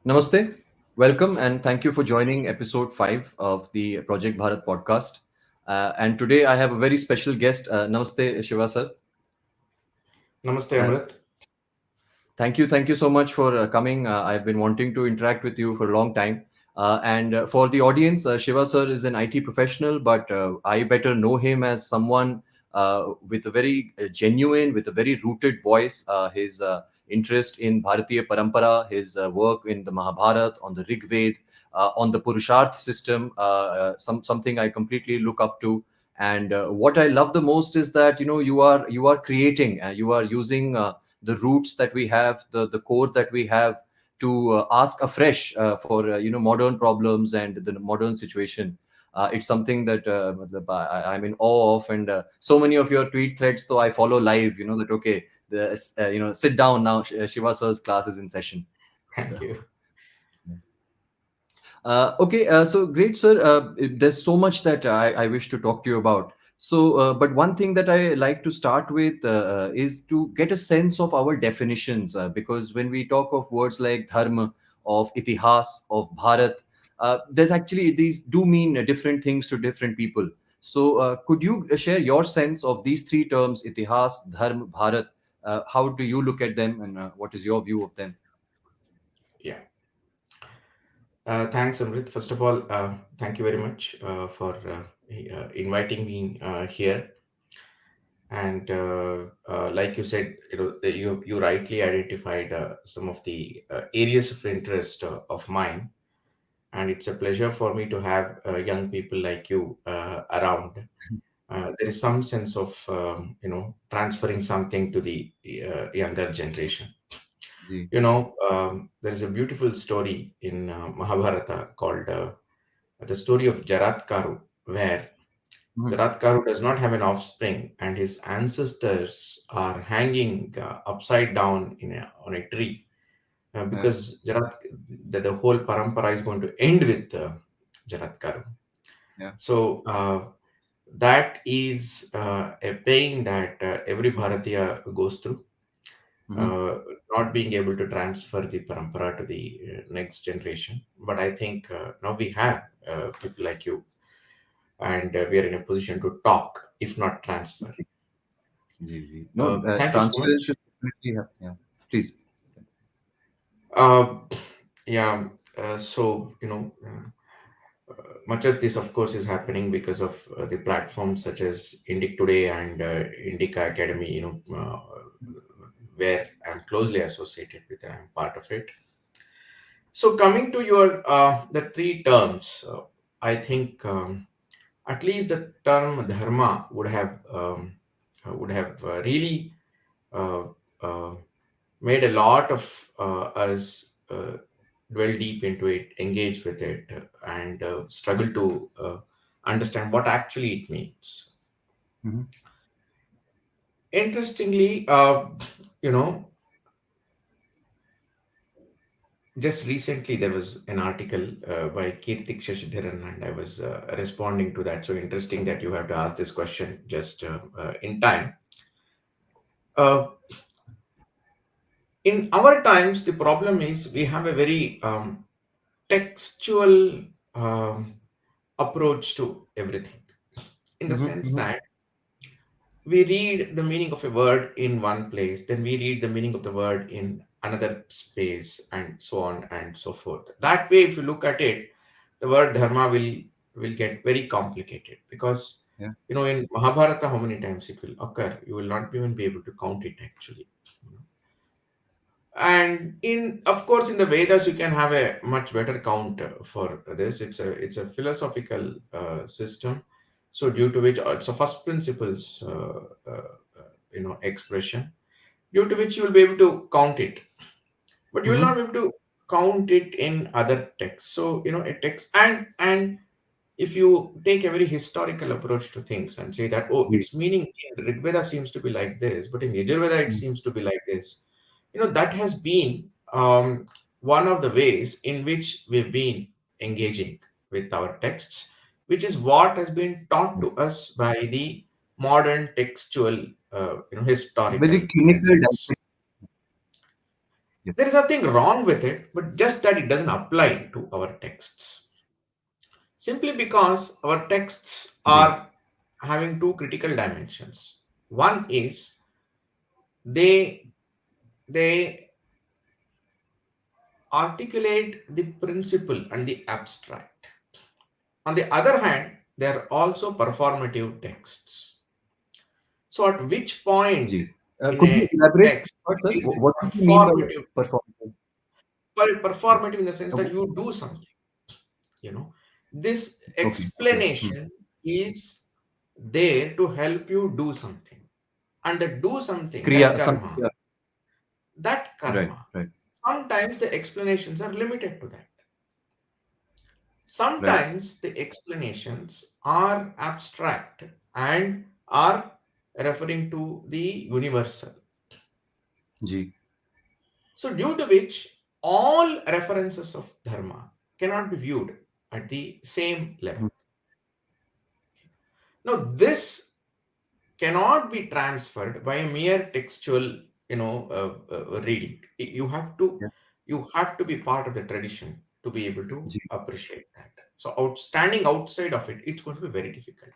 Namaste, welcome, and thank you for joining episode 5 of the Project Bharat podcast. And today I have a very special guest. Namaste, Shiva Sir. Namaste, Uh, Amrit. thank you so much for coming. I've been wanting to interact with you for a long time. And for the audience, Shiva Sir is an IT professional, but I better know him as someone with a very genuine, with a very rooted voice. His interest in Bharatiya Parampara, his work in the Mahabharata, on the Rig Veda, on the Purusharth system, something I completely look up to. And what I love the most is that you are creating, you are using the roots that we have, the core that we have to ask afresh for modern problems and the modern situation. It's something that I'm in awe of, and so many of your tweet threads, though I follow live. That okay, sit down now. Shiva Sir's class is in session. Thank you. Okay, so great, sir. There's so much that I wish to talk to you about. So, but one thing that I like to start with is to get a sense of our definitions, because when we talk of words like dharma, of itihāsa, of bhārat, there's actually these do mean different things to different people. So, could you share your sense of these three terms, itihāsa, dharma, bhārat? How do you look at them, and what is your view of them? Yeah. Thanks, Amrit. First of all, thank you very much for inviting me here. And like you said, you rightly identified some of the areas of interest of mine, and it's a pleasure for me to have young people like you around. There is some sense of transferring something to the younger generation. Ji. There is a beautiful story in Mahabharata called the story of Jaratkaru, where Mhm. Jaratkaru does not have an offspring, and his ancestors are hanging upside down on a tree Yeah, because the whole parampara is going to end with Jaratkaru. yeah. So that is a pain that every Bharatiya goes through, Mhm. uh, not being able to transfer the parampara to the next generation. But I think now we have people like you, and we are in a position to talk, if not transfer. Ji, ji. No, Thank you so transference is much. definitely, yeah. Please. Uh, yeah, much of this, of course, is happening because of the platforms such as Indic Today and Indica Academy, where I'm closely associated with and I'm part of it. So coming to your the three terms, I think at least the term dharma would have really uh, uh, made a lot of us dwell deep into it, engage with it, and struggle to understand what actually it means. Mhm. Interestingly, you know, just recently there was an article by Kirtik Shashidharan, and I was responding to that. So interesting that you have to ask this question just in time. Uh, in our times, the problem is we have a very textual approach to everything, in the Mhm, sense mhm. that we read the meaning of a word in one place, then we read the meaning of the word in another space, and so on and so forth. That way, if you look at it, the word dharma will get very complicated, because Yeah. in Mahabharata, how many times it will occur, you will not even be able to count it actually. And in of course in the Vedas you can have a much better count for this. It's a philosophical system, so due to which it's a first principles expression, due to which you will be able to count it, but you will not Mhm. be able to count it in other texts. So a text, and if you take a very historical approach to things and say that, oh, Ji. its meaning in Rig Veda seems to be like this, but in Yajurveda it Mm. seems to be like this. That has been one of the ways in which we've been engaging with our texts, which is what has been taught to us by the modern textual historical Very clinical methods. dimension. There is nothing wrong with it, but just that it doesn't apply to our texts. Simply because our texts ji, are having two critical dimensions. One is they they articulate the principle and the abstract. On the other hand, they are also performative texts. So at which point ji. in Could you a elaborate, text sir? is What do you mean by performative? performative? Well, Yeah. performative in the sense that you do something, you know. This Okay, okay. explanation is there to help you do something. And the do something, that Kriya, some, karma, yeah. that Right, karma, right, sometimes the explanations are limited to that. right. Sometimes the explanations are abstract and are referring to the universal. Ji. So, due to which all references of dharma cannot be viewed at the same level. Mhm. Now, this cannot be transferred by a mere textual, reading. Yes. You have to be part of the tradition to be able to ji. appreciate that. So, standing outside of it, it's going to be very difficult.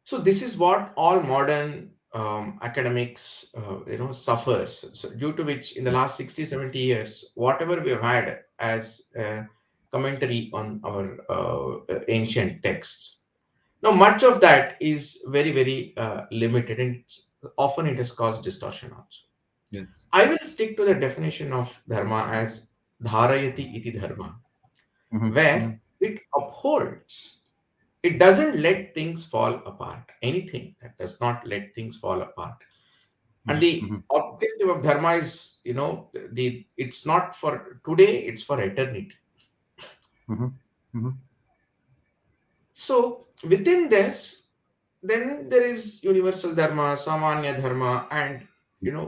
So this is what all modern academics suffers, so due to which in the last 60, 70 years, whatever we have had as commentary on our ancient texts, now much of that is very, very limited, and often it has caused distortion also. Yes. I will stick to the definition of dharma as dharayati iti dharma, Mhm, where mhm, it upholds. It doesn't let things fall apart. Anything that does not let things fall apart. And mhm, the mhm, objective of dharma is, the it's not for today, it's for eternity. mhm, mhm. So within this, then there is universal dharma, samanya dharma, and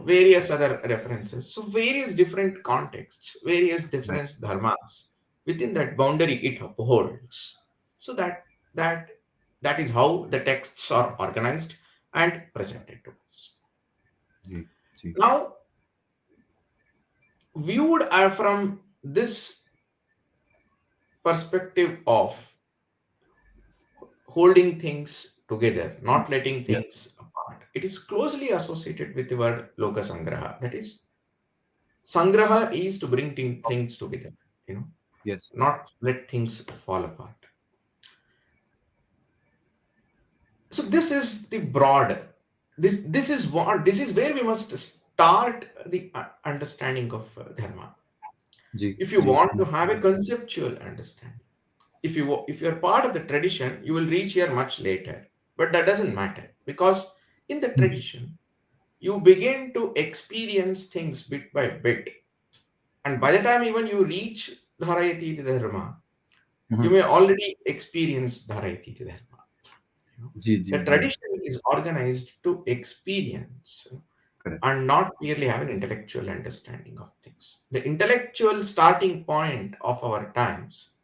various other references. So various different contexts, various Right. different dharmas. Within that boundary, it upholds. So that that is how the texts are organized and presented to us. Ji, ji. Now, viewed from this perspective of holding things together, not letting Yeah. things apart, it is closely associated with the word loka sangraha. That is, sangraha is to bring things together, you know, Yes. not let things fall apart. So this is the broad. This is where we must start the understanding of dharma. Ji, If you ji. want to have a conceptual understanding, if you're part of the tradition, you will reach here much later. But that doesn't matter, because in the Mhm, tradition you begin to experience things bit by bit, and by the time even you reach dharayati dharma, you mhm. may already experience dharayati dharma. You know? Ji, ji, The ji. tradition is organized to experience Correct. and not merely have an intellectual understanding of things. The intellectual starting point of our times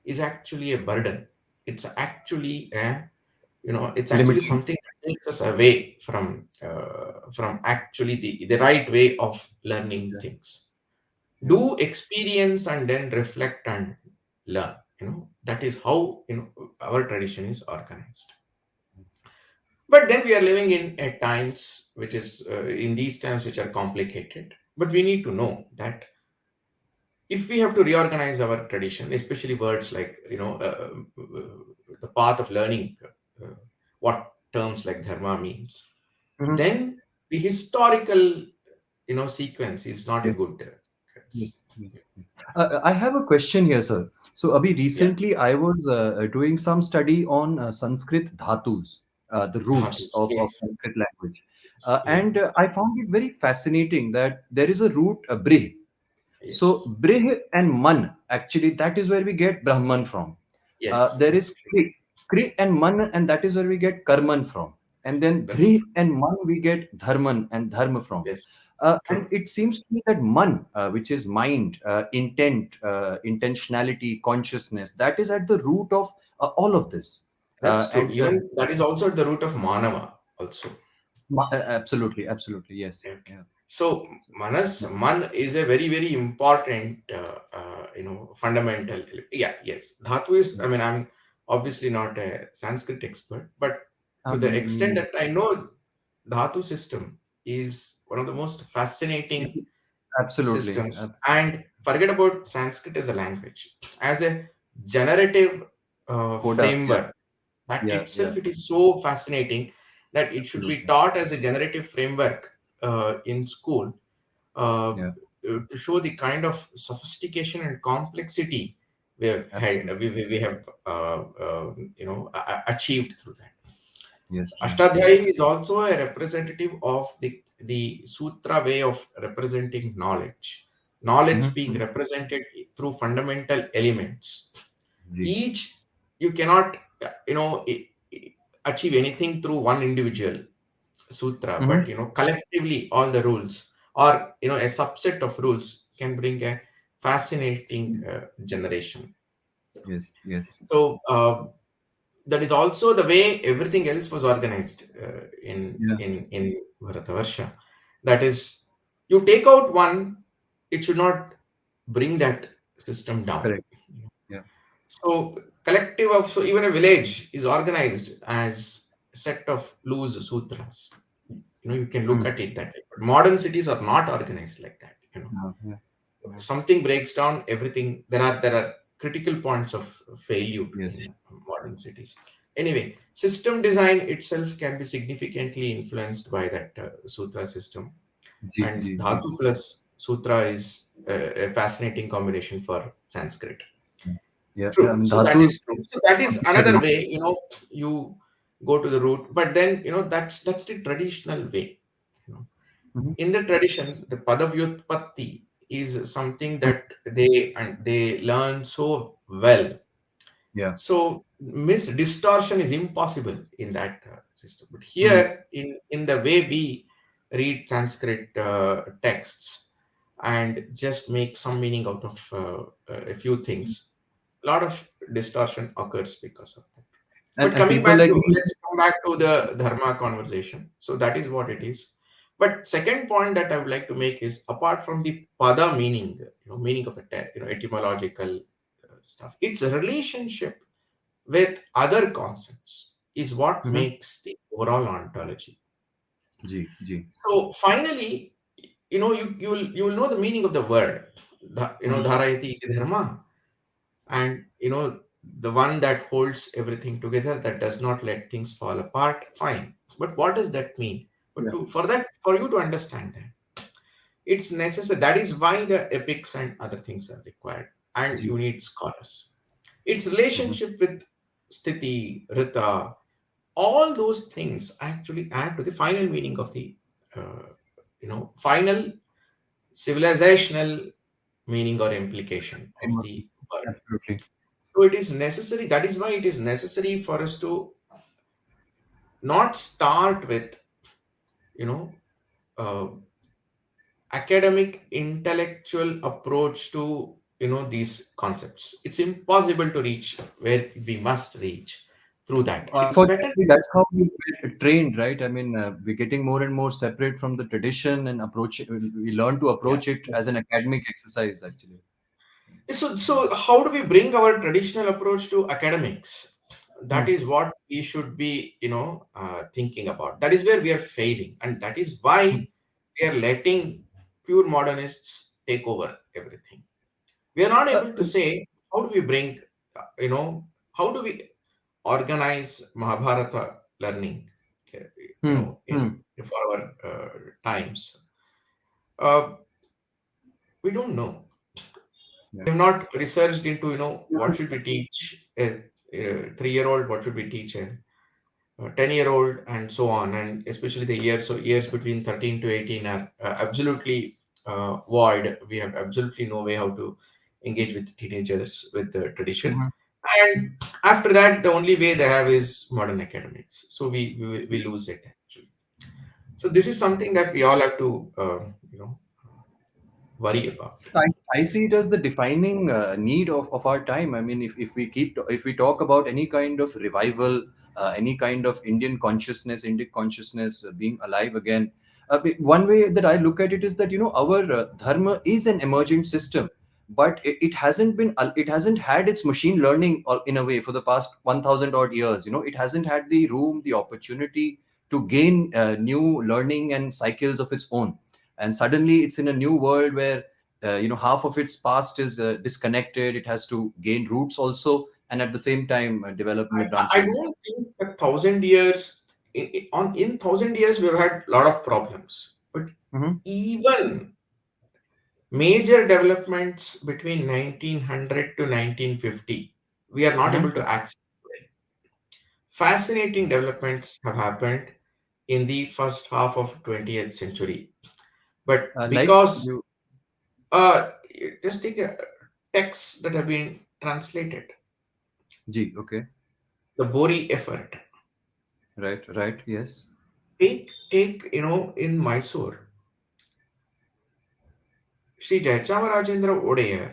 is actually a burden. It's actually a, it's actually Limiting. something that takes us away from actually the right way of learning Yeah, things. yeah. Do experience and then reflect and learn. That is how our tradition is organized. Yes. But then we are living in at times which is in these times which are complicated. But we need to know that if we have to reorganize our tradition, especially words like the path of learning, uh, what terms like dharma means, Mhm. then the historical sequence is not a Yes, good sequence. yes, yes. I have a question here, sir. So, Abhi, Yeah, recently I was doing some study on Sanskrit dhatus, the roots dhatus. of Yes, Sanskrit language. yeah, And I found it very fascinating that there is a root, brih. So, yes, brih and man, actually, that is where we get Brahman from. yes. There That's is true. kri and man, and that is where we get karman from. And then That's dhri true. and man, we get dharman and dharma from. Yes, And true. it seems to me that man, which is mind, intent, intentionality, consciousness, that is at the root of all of this. That's true. And Even that is also at the root of manava. Also. absolutely, absolutely, yes, Okay. yeah. So manas, man is a very, very important, fundamental. Yeah, yes. Dhatu is, I mean, I'm obviously not a Sanskrit expert, but to the extent Me, that I know, Dhatu system is one of the most fascinating absolutely. systems. And forget about Sanskrit as a language, as a generative Coda. Yeah, framework. That yeah, yeah, itself, it is so fascinating that it should be absolutely. taught as a generative framework in school, uh, Yeah, to show the kind of sophistication and complexity we have had, absolutely. we have achieved through that. Yes, yes, yes. Ashtadhyayi is also a representative of the sutra way of representing knowledge. Knowledge being Mm-hmm. represented through fundamental elements. Ji. Each, you cannot, achieve anything through one individual sutra, but Mm-hmm. collectively all the rules, or a subset of rules, can bring a fascinating generation. Yes, yes. So that is also the way everything else was organized Yeah, in Bharatavarsha. That is, you take out one, it should not bring that system down. correct. Yeah. So collective of, so even a village is organized as a set of loose sutras. You can look Mm. at it that way. But modern cities are not organized like that. Yeah, yeah, yeah. Something breaks down, everything, there are critical points of failure Yes. in modern cities. Anyway, system design itself can be significantly influenced by that sutra system, Ji, and ji, ji. dhatu plus sutra is a fascinating combination for Sanskrit. Yeah, yeah. Yeah, I True. mean, So that Dhatu is true. So that is another way, you go to the root, but then, that's the traditional way. You know, Mm-hmm. in the tradition, the padavyutpatti is something that they learn so well. Yeah. So distortion is impossible in that system. But Mm-hmm. here, in the way we read Sanskrit texts and just make some meaning out of a few things, a lot of distortion occurs because of that. But And coming people back like to, me. let's come back to the dharma conversation. So that is what it is. But second point that I would like to make is, apart from the pada meaning, meaning of a etymological stuff, its relationship with other concepts is what Mm-hmm. makes the overall ontology. Ji, ji. So finally, you will know the meaning of the word, Mm-hmm. dharayati iti dharma, and the one that holds everything together, that does not let things fall apart. Fine, but what does that mean? But Yeah. for you to understand that, it's necessary. That is why the epics and other things are required, and Ji. you need scholars. Its Mm-hmm. relationship with sthiti, rita, all those things actually add to the final meaning of the final civilizational meaning or implication of Framework. the word. Absolutely. So it is necessary. That is why it is necessary for us to not start with, you know, uh, academic intellectual approach to, these concepts. It's impossible to reach where we must reach through that. It's better. Unfortunately, that's how we get trained, right? I mean, we're getting more and more separate from the tradition and approach. We learn to Yeah. approach it as an academic exercise, actually. So how do we bring our traditional approach to academics? That Hmm. is what we should be, thinking about. That is where we are failing, and that is why we are letting pure modernists take over everything. We are not Uh, able to say, how do we bring, how do we organize Mahabharata learning, uh, in hmm. for our times. Uh, we don't know. Yeah. We have not researched into, what should we teach a 3-year-old, what should we teach a 10-year-old, and so on. And especially the years between 13 to 18 are absolutely void. We have absolutely no way how to engage with teenagers with the tradition. Mhm. And after that, the only way they have is modern academics. So we lose it actually. So this is something that we all have to, worry about. I, I see it as the defining need of our time. I mean, if we talk about any kind of revival, any kind of Indic consciousness being alive again, one way that I look at it is that our dharma is an emergent system, but it hasn't been it hasn't had its machine learning in a way for the past 1,000 odd years. It hasn't had the room, the opportunity to gain new learning and cycles of its own, and suddenly it's in a new world where half of its past is disconnected. It has to gain roots also, and at the same time develop new I branches. don't think that 1,000 years in 1,000 years we've had a lot of problems, but Hmm. even major developments between 1900 to 1950 we are not able Hmm. to access today. Fascinating developments have happened in the first half of 20th century, but Like because you, uh, just take a texts that have been translated, G. Okay, the Bori effort. right, right, yes. Take in Mysore, Sri Jayachamarajendra Odeya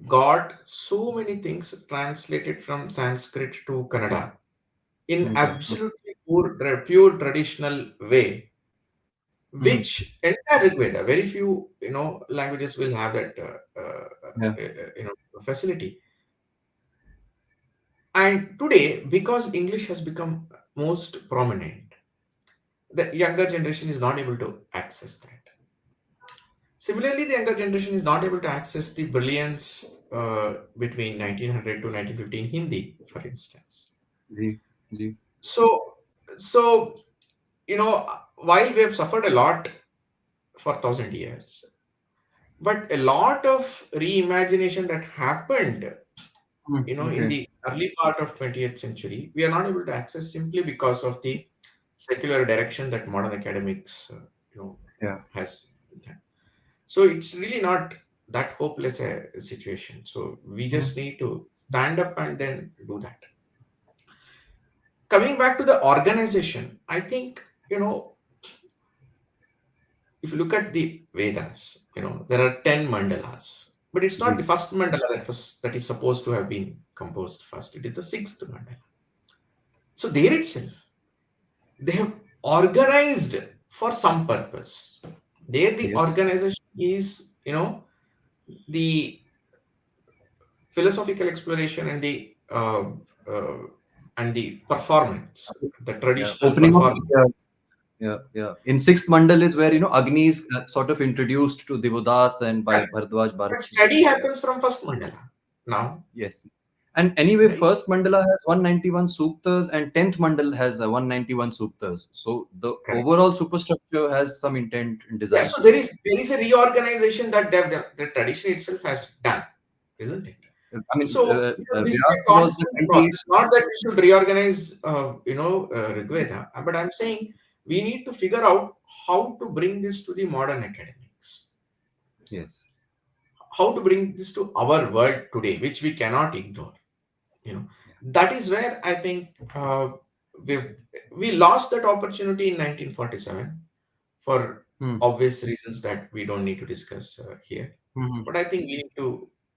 got so many things translated from Sanskrit to Kannada in Okay. absolutely pure traditional way, Hmm. which entire Rig Veda, very few languages will have that Yeah. facility. And today, because English has become most prominent, the younger generation is not able to access that. Similarly, the younger generation is not able to access the brilliance between 1900 to 1915 Hindi, for instance. G. G. So, so while we have suffered a lot for 1,000 years, but a lot of reimagination that happened, in Okay. the early part of 20th century, we are not able to access simply because of the secular direction that modern academics, Yeah. has. So it's really not that hopeless a situation. So we Hmm. just need to stand up and then do that. Coming back to the organization, I think, if you look at the Vedas, there are 10 mandalas. But it's not the G. first mandala that is supposed to have been composed first. It is the sixth mandala. So there itself, they have organized for some purpose. There the Yes. organization is, the philosophical exploration uh, and the performance, the Yeah. traditional Opening of performance. yes. Yeah. Yeah. In sixth mandal is where Agni is sort of introduced to Devadas and by Correct. Bharadwaj But Bharati. study Yeah. happens from first mandala. Now, Yes. And anyway, very first mandala has 191 suktas and 10th mandal has 191 suktas. So the correct. overall superstructure has some intent and Yeah. design So to it. there is a reorganization that the tradition itself has done, isn't it? I mean, So this is Vyas a was the constant 28th. process. Not that we should reorganize, Rigveda, but I'm saying we need to figure out how to bring this to the modern academics, Yes. how to bring this to our world today, which we cannot ignore. You know, Yeah. that is where I think we we lost that opportunity in 1947 for Hmm. obvious reasons that we don't need to discuss here. Hmm. But I think we need to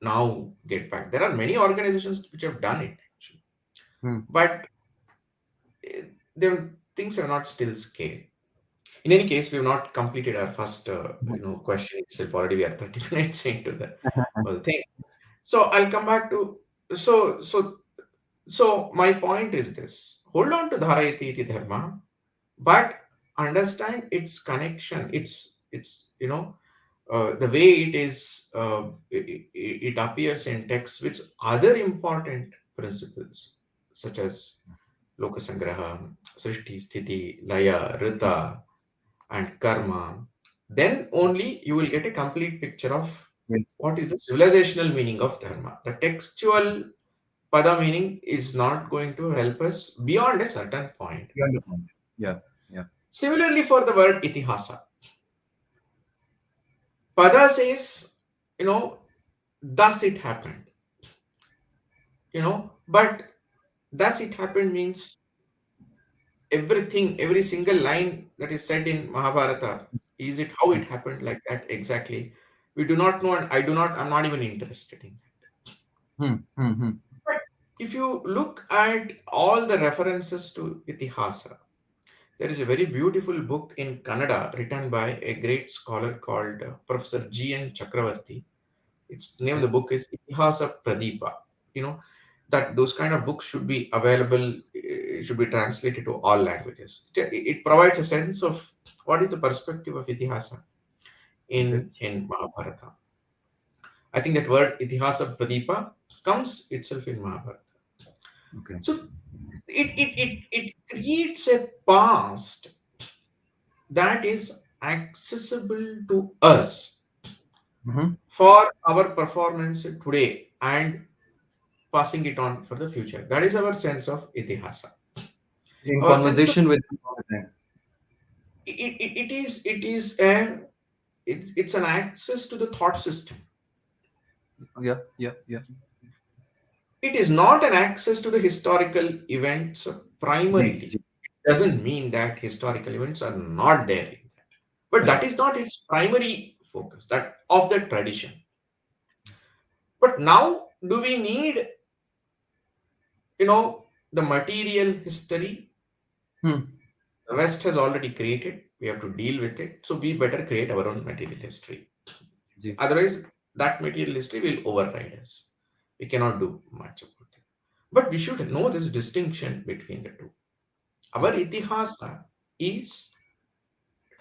now get back. There are many organizations which have done it, actually, Hmm. but things have not still scaled. In any case, we have not completed our first question itself. Already, we are 30 minutes into the whole thing. So I'll come back to so so so my point is this: hold on to dharayati iti dharma, but understand its connection. It's the way it is. It appears in text with other important principles such as lokasangraha, srishti, sthiti, laya, rita, and karma. Then Yes. only you will get a complete picture of Yes. what is the civilizational meaning of dharma. The textual pada meaning is not going to help us beyond a certain point. You understand. Yeah. Yeah. Similarly, for the word itihāsa, pada says, thus it happened, but thus it happened means everything, every single line that is said in Mahabharata, is it how it happened like that exactly? We do not know, and I'm not even interested in that. Hmm. Hmm. Hmm. But if you look at all the references to itihāsa, there is a very beautiful book in Kannada written by a great scholar called Professor G.N. Chakravarti. Its name of Okay. the book is Itihāsa Pradipa. You know, that those kind of books should be available, should be translated to all languages. It provides a sense of what is the perspective of Itihāsa Okay. in Mahabharata. I think that word Itihāsa Pradipa comes itself in Mahabharata. Okay. So it creates a past that is accessible to us Hmm. for our performance today and passing it on for the future. That is our sense of itihasa. In Our sense of conversation with him all the time. it's an access to the thought system. Yeah. Yeah. Yeah. It is not an access to the historical events Ji. primarily. Ji. It doesn't mean that historical events are not there in that. But that Correct. is not its primary focus, that of the tradition. But now do we need, the material history Hmm. the West has already created? We have to deal with it. So we better create our own material history. Ji. Otherwise, that material history will override us. We cannot do much about it. But we should know this distinction between the two. Our Yeah. itihasa is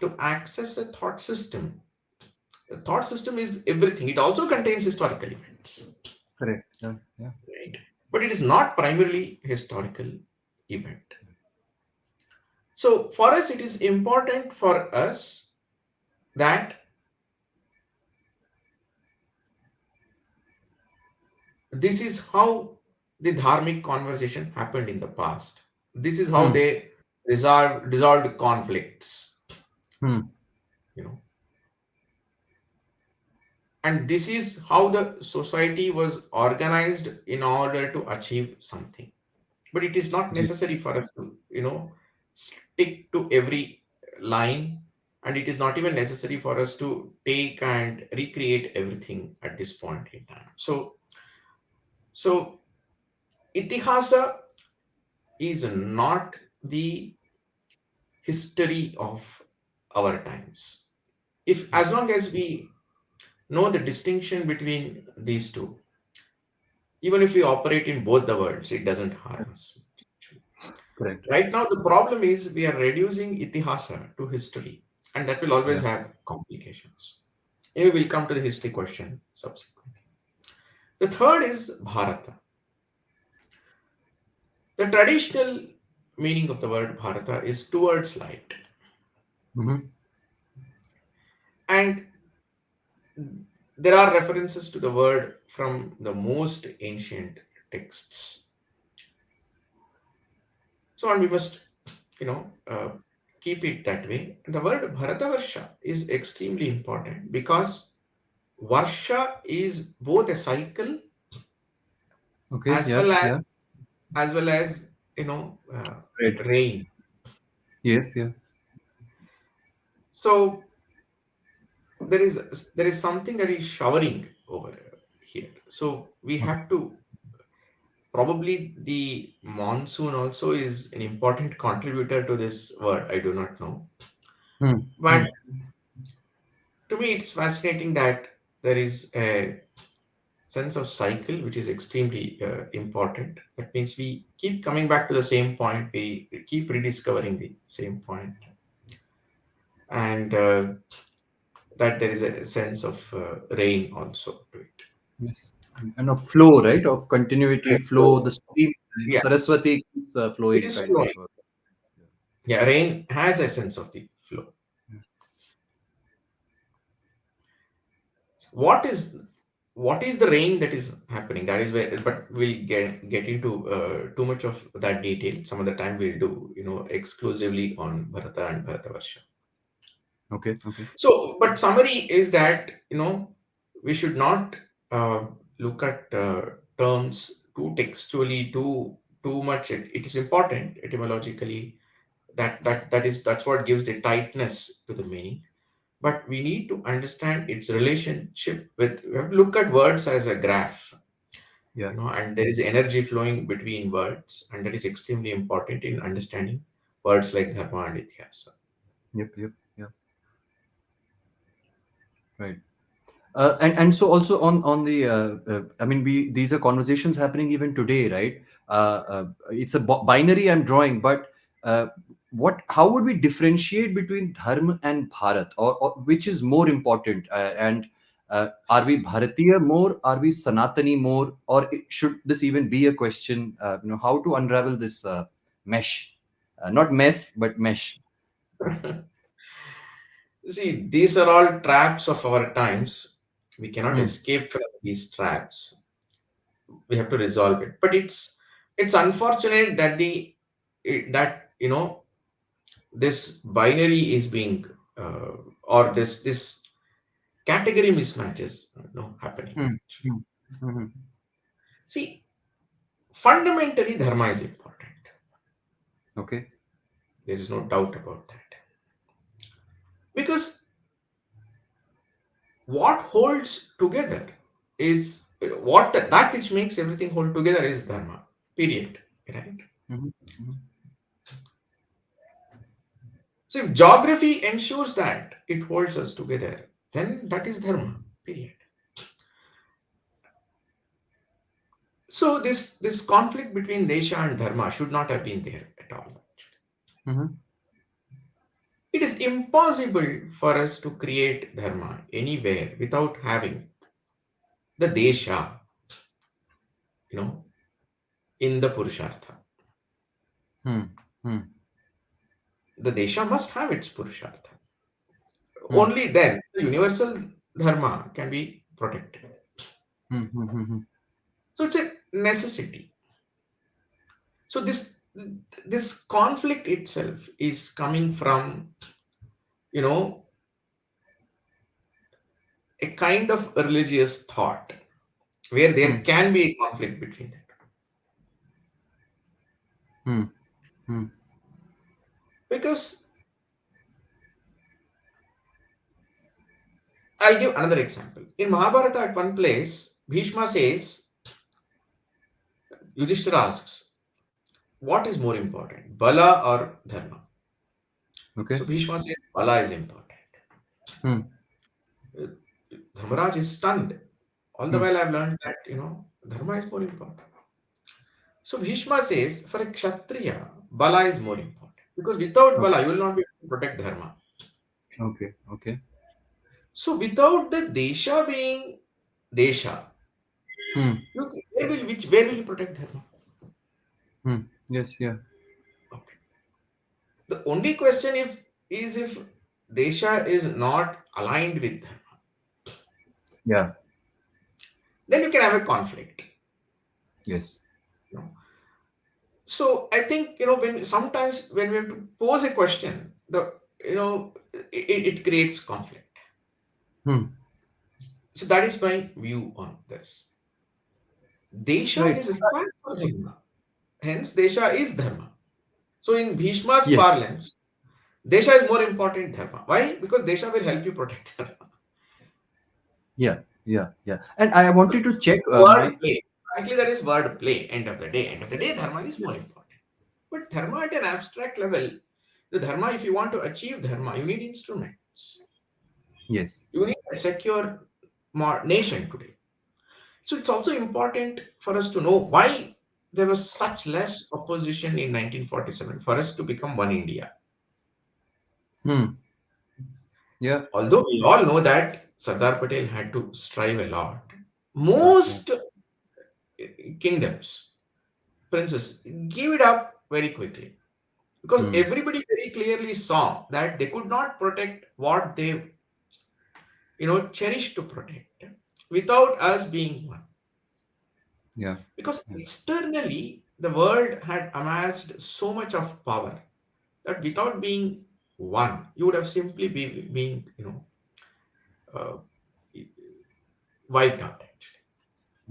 to access a thought system. The thought system is everything. It also contains historical events, Correct. Yeah. Yeah. right? But it is not primarily historical event. So for us, it is important for us that this is how the dharmic conversation happened in the past. This is how Hmm. they dissolved conflicts, Hmm. you know. And this is how the society was organized in order to achieve something. But it is not Ji. necessary for us to, stick to every line. And it is not even necessary for us to take and recreate everything at this point in time. So itihasa is not the history of our times. If Hmm. as long as we know the distinction between these two, even if we operate in both the worlds, it doesn't harm us. Correct. Right now, the problem is we are reducing itihasa to history, and that will always Yeah. have complications. Anyway, we'll come to the history question subsequently. The third is bhārata. The traditional meaning of the word bhārata is towards light. Hmm. And there are references to the word from the most ancient texts. So, and we must, you know, uh, keep it that way. The word Bharatavarsha is extremely important because Varsha is both a cycle Okay. as Yeah. well as Yeah. as well as you know uh, Right. rain. Yes. Yeah. So there is something that is showering over here. So we Okay. have to probably the monsoon also is an important contributor to this word. I do not know. Hmm. Hmm. But to me, it's fascinating that there is a sense of cycle which is extremely important. That means we keep coming back to the same point, we keep rediscovering the same point, and that there is a sense of rain also to it. Yes. And a flow, right? Of continuity, Right. flow, the So, stream. yeah, Saraswati keeps it flowing, is kind of. flowing. Yeah, rain has a sense of the flow. What is what is the rain that is happening? That is where, but we'll get into too much of that detail. Some other time we'll do, exclusively on Bharata and Bharatavarsha. Okay. Okay. So, but summary is that we should not look at terms too textually, too much. It is important etymologically. That's what gives the tightness to the meaning. but we need to understand its relationship with. We have to look at words as a graph, Yeah. and there is energy flowing between words, and that is extremely important in understanding words like dharma and itihāsa. Yep. Yep. Yeah. Right. And so also on the I mean, we these are conversations happening even today, right? It's a binary I'm drawing, but what how would we differentiate between dharma and bharat, or which is more important? And are we bharatiya more, are we sanatani more, or should this even be a question? How to unravel this mesh, not mess but mesh. See, these are all traps of our times. We cannot Hmm. escape from these traps. We have to resolve it. But it's unfortunate that that this binary is being or this category mismatches happening. Hmm. Hmm. Hmm. See, fundamentally, dharma is important. Okay. There is no doubt about that. Because what holds together is that which makes everything hold together is dharma. Period. Right? Hmm. Hmm. So if geography ensures that it holds us together, then that is dharma. Period. So this conflict between desha and dharma should not have been there at all. Hmm. It is impossible for us to create dharma anywhere without having the desha, you know, in the purushartha. Hmm. Hmm. The desha must have its purushartha. Hmm. Only then the universal dharma can be protected. Hmm. Hmm. Hmm. So it's a necessity. So this conflict itself is coming from you know a kind of religious thought where there Hmm. can be a conflict between them. Hmm. Hmm. Because I'll give another example. In Mahabharata, at one place, Bhishma says, Yudhishthira asks, what is more important, Bala or Dharma? So Okay. Bhishma says, Bala is important. Hmm. Uh, Dharmaraj is stunned. All the Hmm. while I've learned that, Dharma is more important. So Bhishma says, for a Kshatriya, Bala is more important. Because without Okay. Bala, you will not be able to protect Dharma. Okay. Okay. So without the Desha being Desha, Hmm. look, where will you protect Dharma? Hmm. Yes. Yeah. Okay. The only question if Desha is not aligned with Dharma, Yeah. then you can have a conflict. Yes. You know? So I think when sometimes when we have to pose a question, it creates conflict. Hmm. So that is my view on this. Desha Right. is required for Dharma. Hence, Desha is Dharma. So in Bhishma's Yes. parlance, Desha is more important Dharma. Why? Because Desha will help you protect Dharma. Yeah. Yeah. Yeah. And I wanted to check Word my. play. Frankly, that is word play. End of the day. End of the day, Dharma is more important. But Dharma at an abstract level, the Dharma, if you want to achieve Dharma, you need instruments. Yes. You need a secure nation today. So it's also important for us to know why there was such less opposition in 1947 for us to become one India. Hmm. Yeah. Although we all know that Sardar Patel had to strive a lot, Yeah. Yeah. most kingdoms, princes, gave it up very quickly because Hmm. everybody very clearly saw that they could not protect what they cherished to protect without us being one. Yeah. Because Yeah. externally, the world had amassed so much of power that without being one, you would have simply been uh, wiped out. Actually,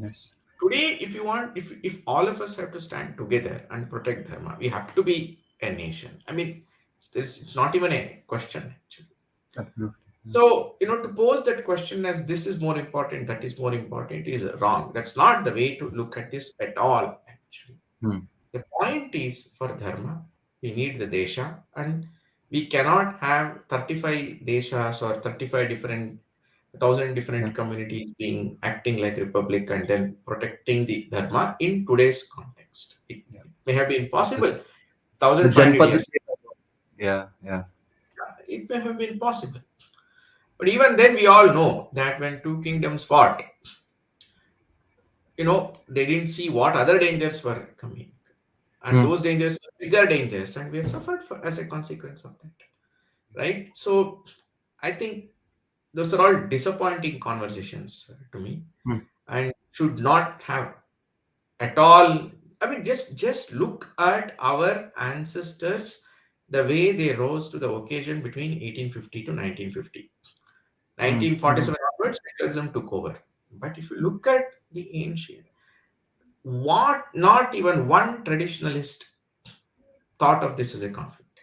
Yes. today, if you want, if all of us have to stand together and protect Dharma, we have to be a nation. I mean, it's not even a question. Actually, Absolutely. So, to pose that question as this is more important, that is more important is wrong. That's not the way to look at this at all, actually. Hmm. The point is for dharma, we need the desha, and we cannot have 35 deshas or 35 different 1,000 Yeah. different communities being acting like republic and then protecting the dharma in today's context. Yeah. It may have been The, possible the 1,500 Janpad. years. Yeah. Yeah. It may have been possible. But even then, we all know that when two kingdoms fought, they didn't see what other dangers were coming. And Hmm. those dangers were bigger dangers, and we have suffered as a consequence of that. Right? So I think those are all disappointing conversations to me Hmm. and should not have at all. I mean, just look at our ancestors, the way they rose to the occasion between 1850 to 1950. Hmm. Hmm. 1947 onwards, secularism took over. But if you look at the ancient, what not even one traditionalist thought of this as a conflict.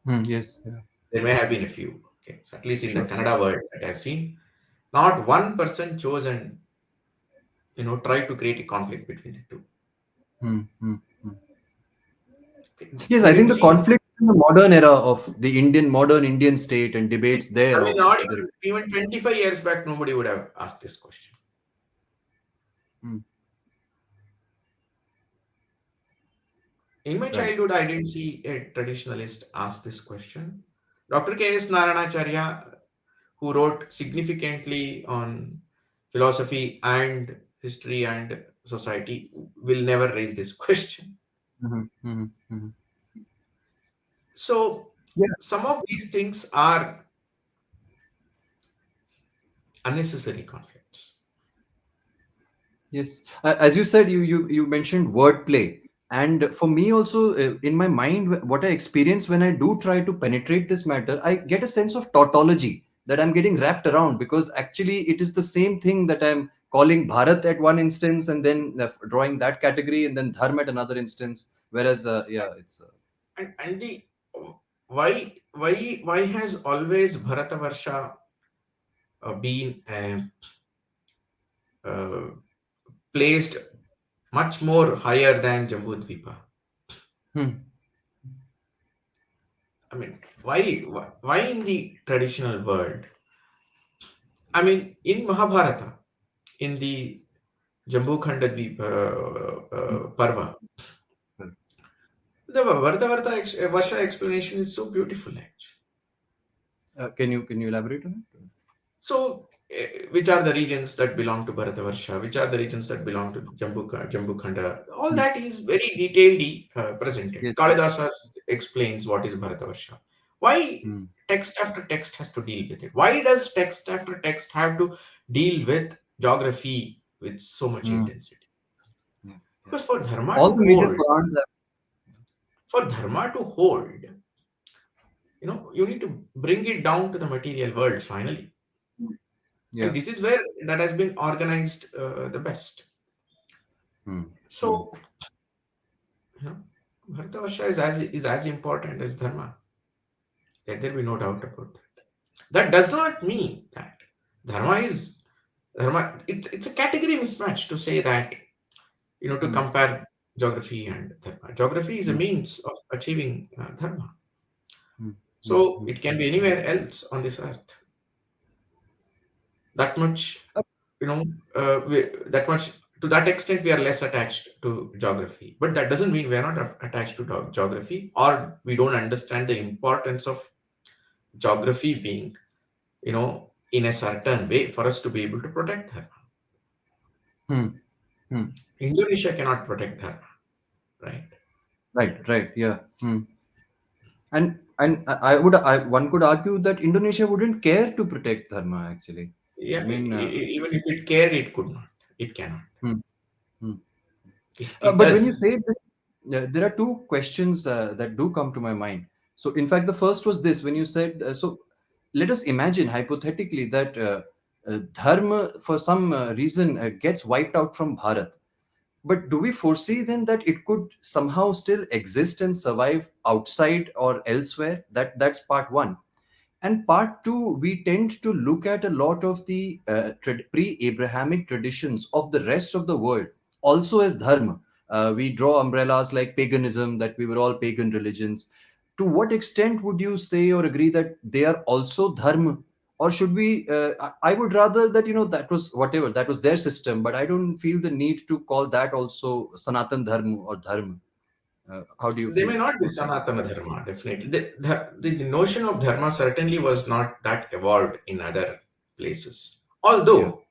Hmm. Yes. Yeah. There may have been a few, okay, so at least in the Sure. Kannada world that I've seen, not one person chose and tried to create a conflict between the two. Hmm. Hmm. Hmm. Okay. Yes, We I think didn't the see. conflict in the modern era of the modern Indian state and debates there I mean, of not whether it. even 25 years back, nobody would have asked this question. Hmm. In my Right. childhood, I didn't see a traditionalist ask this question. Dr. K.S. Naranacharya, who wrote significantly on philosophy and history and society, will never raise this question. Hmm. Hmm. Hmm. So, Yeah. some of these things are unnecessary conflicts. Yes, as you said, you mentioned wordplay, and for me also, in my mind, what I experience when I do try to penetrate this matter, I get a sense of tautology that I'm getting wrapped around, because actually it is the same thing that I'm calling Bharat at one instance, and then drawing that category, and then Dharma at another instance. Whereas, yeah, it's And the why has always Bharatavarsha been uh, placed much more higher than Jambudvipa? hmm, I mean, why in the traditional world? I mean, in Mahabharata, in the Jambu Dweep hmm, Parva, well, the Varsha explanation is so beautiful, actually. can you elaborate on it? So, which are the regions that belong to Bharatavarsha? Which are the regions that belong to Jambukhanda? All Hmm, that is very detailedly presented. yes, yes. Kalidasa explains what is Bharatavarsha. Why Hmm, text after text has to deal with it? Why does text after text have to deal with geography with so much hmm, intensity? yeah, yeah. Because for Dharma All to the major hold, Purans have. for Dharma to hold, you need to bring it down to the material world finally. Hmm, And yeah. this is where that has been organized the best. Hmm, hmm, So, you know, Bharatavarsha is as important as Dharma. Let there be no doubt about that. That does not mean that Dharma is Dharma. It's a category mismatch to say that to hmm, compare geography and Dharma. Geography is a hmm, means of achieving Dharma. hmm, hmm, So hmm. it can be anywhere else on this earth. That much, you know, that much to that extent we are less attached to geography. But that doesn't mean we are not attached to geography, or we don't understand the importance of geography being, in a certain way for us to be able to protect her. Hmm, hmm. Indonesia cannot protect her, right? Right, right, yeah. Hmm. And one could argue that Indonesia wouldn't care to protect Dharma actually. I Yeah, mean, even if it cared, it could not. It cannot. hmm, hmm. It But when you does. say this, there are two questions that do come to my mind. So, in fact, the first was this: when you said, so let us imagine hypothetically that Dharma, for some reason, gets wiped out from Bharat. But do we foresee then that it could somehow still exist and survive outside or elsewhere? That's part one. And part two, we tend to look at a lot of the pre-Abrahamic traditions of the rest of the world also as dharma. We draw umbrellas like paganism, that we were all pagan religions. To what extent would you say or agree that they are also dharma? Or should we? I would rather that that was whatever, that was their system, but I don't feel the need to call that also Sanatan Dharma or Dharma. How do you They feel? may not be Sanatana Dharma, definitely. The notion of Dharma certainly was not that evolved in other places. Yeah. Although,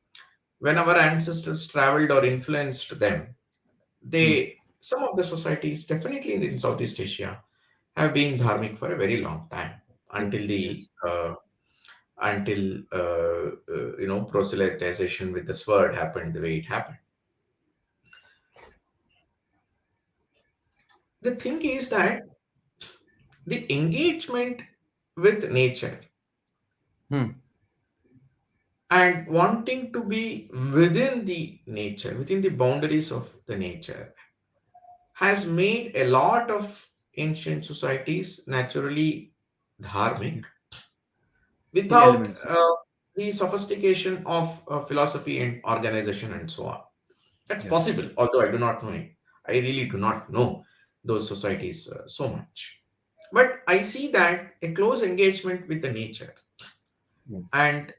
when our ancestors traveled or influenced them, Hmm. some of the societies, definitely in Southeast Asia, have been dharmic for a very long time Yes. until the Yes. proselytization with the sword happened the way it happened. The thing is that the engagement with nature Hmm. and wanting to be within the nature, within the boundaries of the nature, has made a lot of ancient societies naturally dharmic The without elements. the sophistication of philosophy and organization and so on. That's Yeah. possible, although I do not know it. I really do not know those societies so much. But I see that a close engagement with the nature Yes. and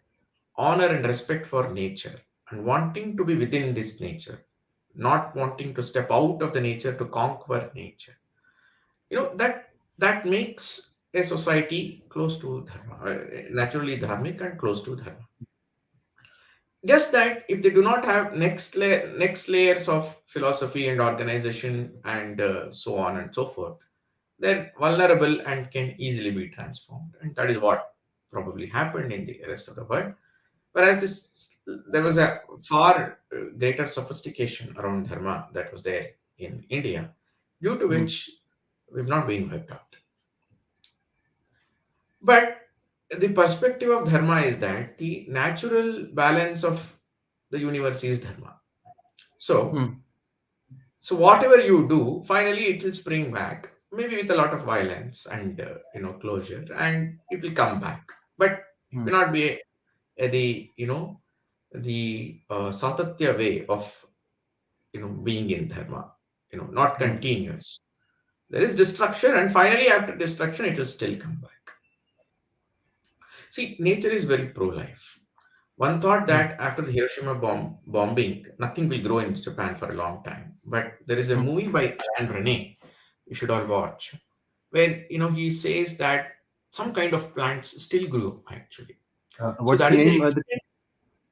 honor and respect for nature and wanting to be within this nature, not wanting to step out of the nature to conquer nature. That makes a society close to dharma, naturally dharmic and close to dharma. Just that if they do not have next layers of philosophy and organization and so on and so forth, they're vulnerable and can easily be transformed. And that is what probably happened in the rest of the world. Whereas there was a far greater sophistication around dharma that was there in India, due to Hmm. which we've not been wiped out. But the perspective of dharma is that the natural balance of the universe is dharma. So, Hmm. so whatever you do, finally it will spring back, maybe with a lot of violence and closure, and it will come back. But it Hmm. will not be the satatya way of being in dharma. Not Hmm. continuous. There is destruction, and finally after destruction, it will still come back. See, nature is very pro-life. One thought Hmm. that after the Hiroshima bombing, nothing will grow in Japan for a long time. But there is a Hmm. movie by Alain René, you should all watch, where he says that some kind of plants still grew actually. So What's that the is the name extent.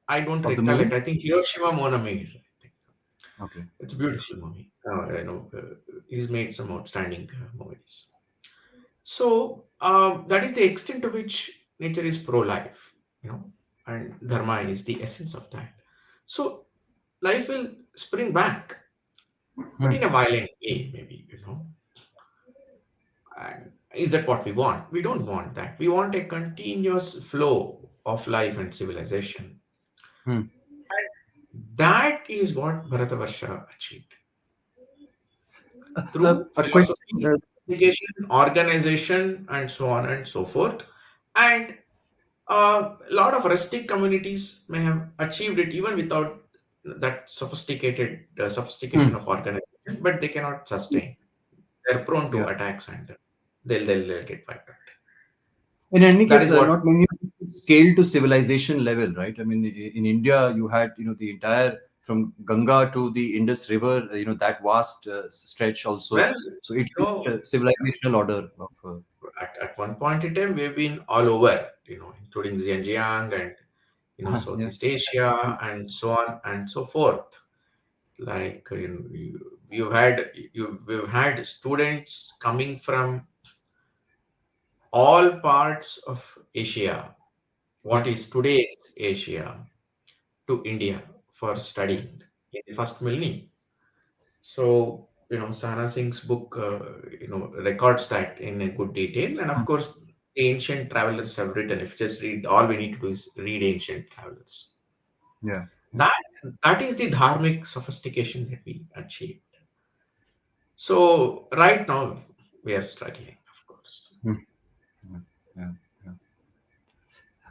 I don't of the recollect. movie? I think Hiroshima Mon Amour. I think Okay. it's a beautiful movie. He's made some outstanding movies. So that is the extent to which nature is pro-life, and dharma is the essence of that. So life will spring back, but in Hmm. a violent way, maybe. And is that what we want? We don't want that. We want a continuous flow of life and civilization. Hmm. That is what Bharatavarsha achieved A through question. philosophy, education, organization, and so on and so forth. And a lot of rustic communities may have achieved it even without that sophistication Hmm. of organization, but they cannot sustain. They're prone to Yeah. attacks and they'll get wiped out. In any That case, is what. not many scale to civilization level, right? I mean, in India, you had the entire from Ganga to the Indus River, that vast stretch also. Well, So it you reached know, a civilizational order of. at one point in time, we've been all over, including Xinjiang and Yeah. Southeast Asia and so on and so forth. Like we've had students coming from all parts of Asia, what Hmm. is today's Asia, to India for studying Yes. in the first millennium. So, Sahana Singh's book, records that in a good detail. And of Hmm. course, the ancient travelers have written. If you just read, all we need to do is read ancient travelers. Yeah. Yeah. That that is the dharmic sophistication that we achieve. So right now we are struggling, of course. Hmm. Yeah. Yeah. Yeah.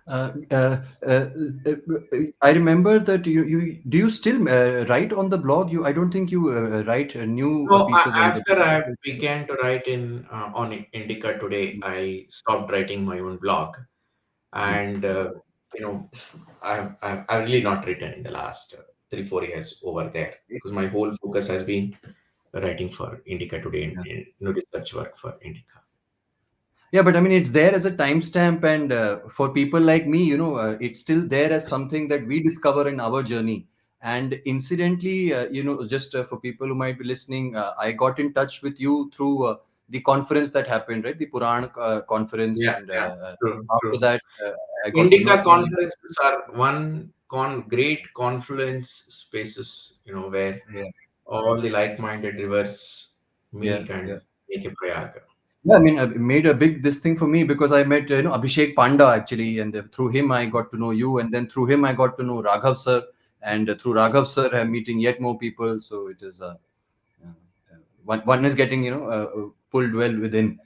Uh, uh, uh, uh, I remember that you do you still write on the blog? You I don't think you write new No, pieces on the after I blog. began to write in on Indica Today, I stopped writing my own blog, Mm. and you know, I've really not written in the last 3 4 years over there because my whole focus has been writing for Indica Today and, Yeah. research work for Indica. Yeah, but I mean, it's there as a timestamp, and for people like me, it's still there as something that we discover in our journey. And incidentally, just for people who might be listening, I got in touch with you through the conference that happened, right? The Puran conference, Yeah, and yeah, true, after true. that, I got to Indica know you. conferences are one great confluence spaces, where Yeah, all the like-minded rivers yeah, meet yeah. and make a prayag. Yeah, I mean, it made a big this thing for me because I met Abhishek Panda actually, and through him I got to know you, and then through him I got to know Raghav sir, and through Raghav sir I'm meeting yet more people. So it is one is getting pulled well within.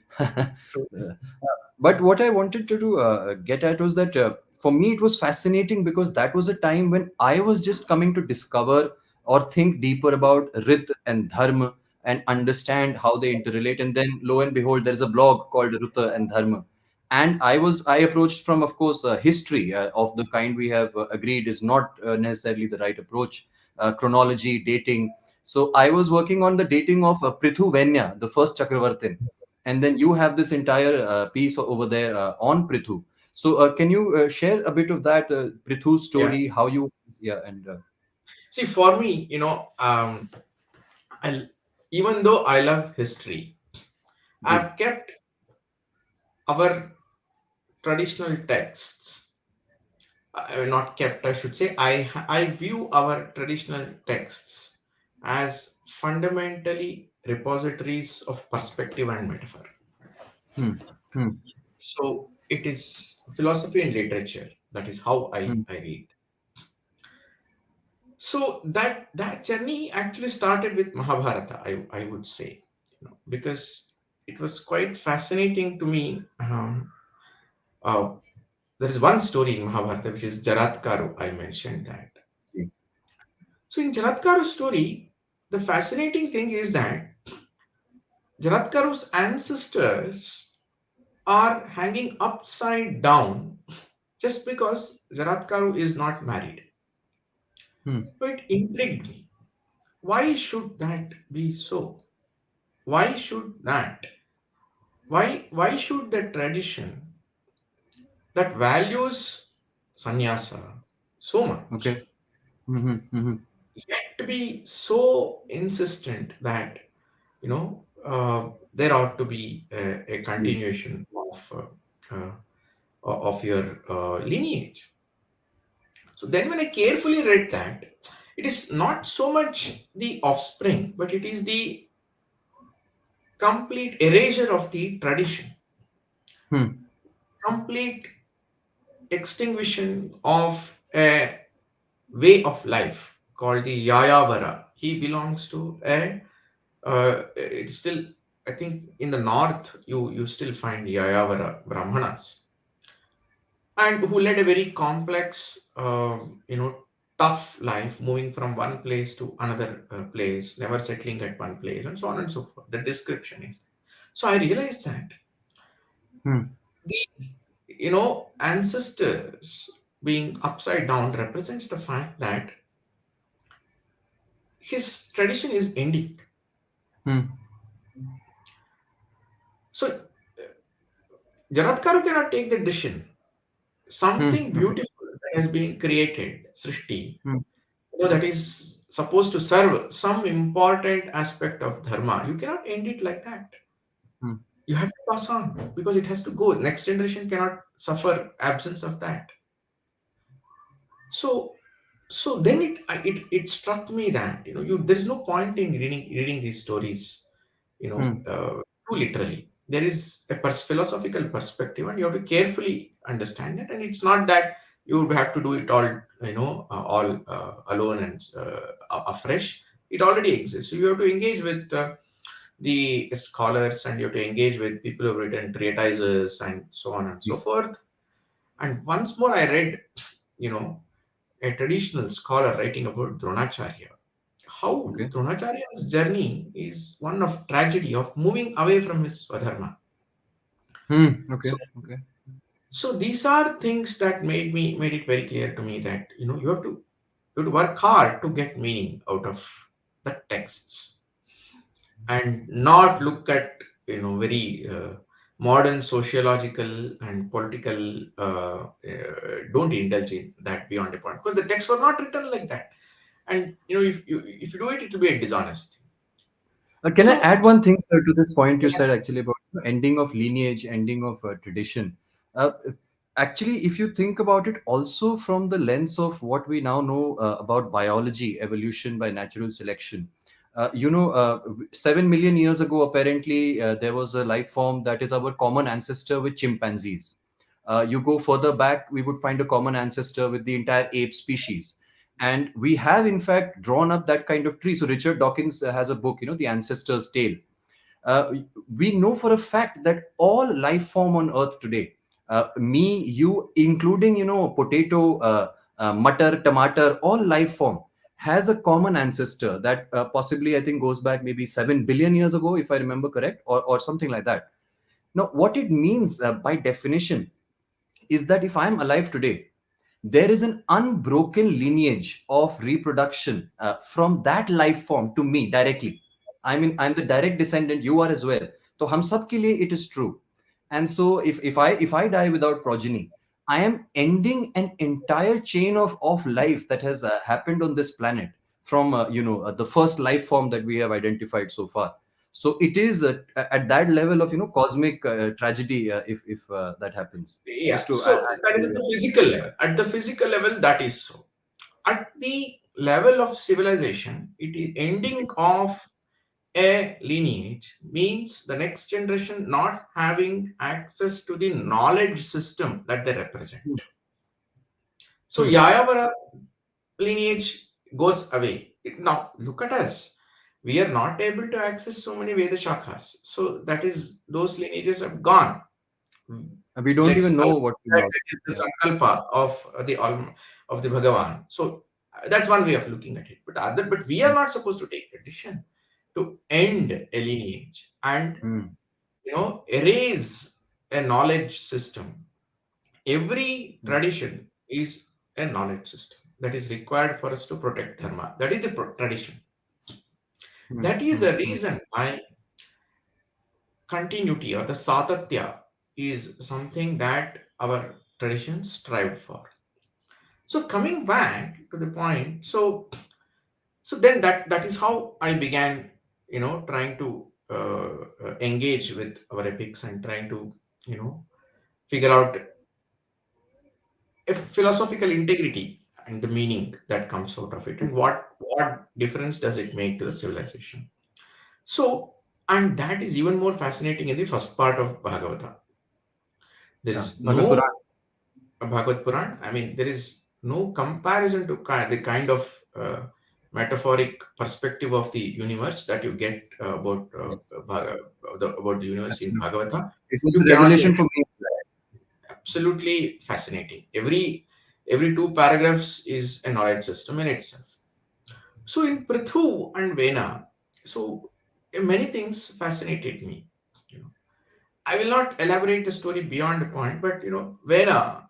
But what I wanted to do, get at was that for me it was fascinating because that was a time when I was just coming to discover or think deeper about Rit and Dharma and understand how they interrelate. And then lo and behold, there's a blog called Ruta and Dharma. And I approached from, of course, history of the kind we have agreed is not necessarily the right approach, chronology, dating. So I was working on the dating of Pṛthu Venya, the first Chakravartin, and then you have this entire piece over there on Pṛthu. So can you share a bit of that Pṛthu Yeah. story? How you, yeah, and See, for me, I, even though I love history, ji, I've kept our traditional texts. Not kept, I should say. I view our traditional texts as fundamentally repositories of perspective and metaphor. hmm, hmm, So it is philosophy and literature. That is how hmm, I read. So that journey actually started with Mahabharata, I would say, because it was quite fascinating to me. Uh, there is one story in Mahabharata which is Jaratkaru. I mentioned that. Ji, So in Jaratkaru's story, the fascinating thing is that Jaratkaru's ancestors are hanging upside down just because Jaratkaru is not married. hmm, So it intrigued me. Why should that be so? Why should that? Why should the tradition that values sannyasa so okay, much hmm, hmm, yet be so insistent that there ought to be a ji, continuation of your lineage? So then, when I carefully read that, it is not so much the offspring, but it is the complete erasure of the tradition, hmm, complete extinguishing of a way of life called the Yayavara. He belongs to a it's still, I think, in the north you still find Yayavara Brahmanas, and who led a very complex, tough life, moving from one place to another place, never settling at one place, and so on and so forth. The description is. So I realized that hmm, the ancestors being upside down represents the fact that his tradition is ending. hmm, So Jaratkaru cannot take the decision. hmm, Something hmm, beautiful that has been created, Srishti, hmm, that is supposed to serve some important aspect of dharma. You cannot end it like that. hmm, You have to pass on because it has to go. Next generation cannot suffer absence of that. So so then it struck me that there is no point in reading these stories hmm, too literally. There is a philosophical perspective, and you have to carefully understand it. And it's not that you would have to do it all, all alone and afresh. It already exists. So you have to engage with the scholars, and you have to engage with people who have written treatises and so on and so ji, forth. And once more, I read, you know, a traditional scholar writing about Dronacharya. How Okay. Dronacharya's journey is one of tragedy of moving away from his Swadharma. Okay. So, Okay. so these are things that made it very clear to me that you have to work hard to get meaning out of the texts and not look at very modern sociological and political don't indulge in that beyond a point because the texts were not written like that. And if you do it, it will be a dishonest thing. Can I So add one thing to this point you yeah, said actually about ending of lineage, ending of tradition? Uh, Actually, if you think about it, also from the lens of what we now know about biology, evolution by natural selection. 7 million years ago, apparently, there was a life form that is our common ancestor with chimpanzees. You go further back, we would find a common ancestor with the entire ape species, and we have in fact drawn up that kind of tree. So Richard Dawkins has a book, the ancestor's tale. uh, we know for a fact that all life form on earth today, me, you, including potato, mutter, tomato, all life form has a common ancestor that possibly I think goes back maybe 7 billion years ago, if I remember correct, or something like that. Now what it means by definition is that if I'm alive today, there is an unbroken lineage of reproduction from that life form to me directly. I mean, I'm the direct descendant, you are as well. So hum sab ke liye it is true. And so if I die without progeny, I am ending an entire chain of life that has happened on this planet from the first life form that we have identified so far. So it is at that level of cosmic tragedy if that happens. yeah, Just to so that is at the physical level. At the physical level, that is so. At the level of civilization, it is ending of a lineage means the next generation not having access to the knowledge system that they represent. So Hmm. Yayavara lineage goes away. Now look at us. We are not able to access so many Veda shakhas. So that is those lineages have gone. We don't Let's even know assume what we that know. it is the Yeah. sankalpa of the of the Bhagavan. So that's one way of looking at it. But we are not supposed to take tradition to end a lineage and Mm, erase a knowledge system. Every mm, tradition is a knowledge system that is required for us to protect dharma. That is the tradition. mm, That is mm, the mm, reason why continuity or the satatya is something that our traditions strive for. So coming back to the point, so then that is how I began, trying to engage with our epics and trying to figure out a philosophical integrity and the meaning that comes out of it and what difference does it make to the civilization. So, and that is even more fascinating in the first part of Bhagavata. There yeah. is Bhagavad Puran. no Bhagavad Puran. I mean, there is no comparison to the kind of metaphoric perspective of the universe that you get about Yes, about the universe in absolutely. Bhagavata. It was You a cannot revelation even. for me. Absolutely fascinating. Every two paragraphs is a knowledge system in itself. So in Pṛthu and Vena, so many things fascinated me. You know, I will not elaborate the story beyond the point, but Vena,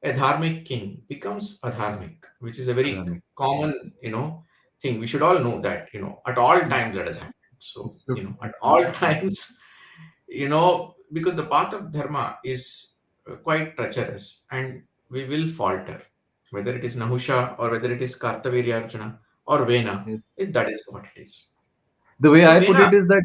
a dharmic king, becomes a dharmic, which is a very Dharmic. common thing. We should all know that at all Mm, times that has happened. So absolutely. at all Absolutely. times, because the path of dharma is quite treacherous and we will falter, whether it is Nahusha or whether it is Kartavirya Arjuna or Vena, Yes. that is what it is. The way So I put Vena, it is that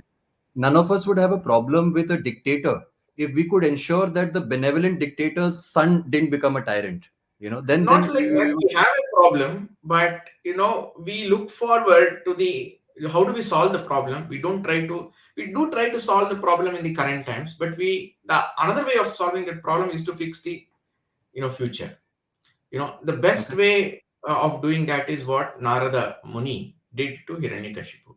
none of us would have a problem with a dictator if we could ensure that the benevolent dictator's son didn't become a tyrant. Then not like that we would. we have a problem, but we look forward to the how do we solve the problem. We do try to solve the problem in the current times, but the another way of solving that problem is to fix the future. The best Okay. way of doing that is what Narada Muni did to Hiranyakashipu.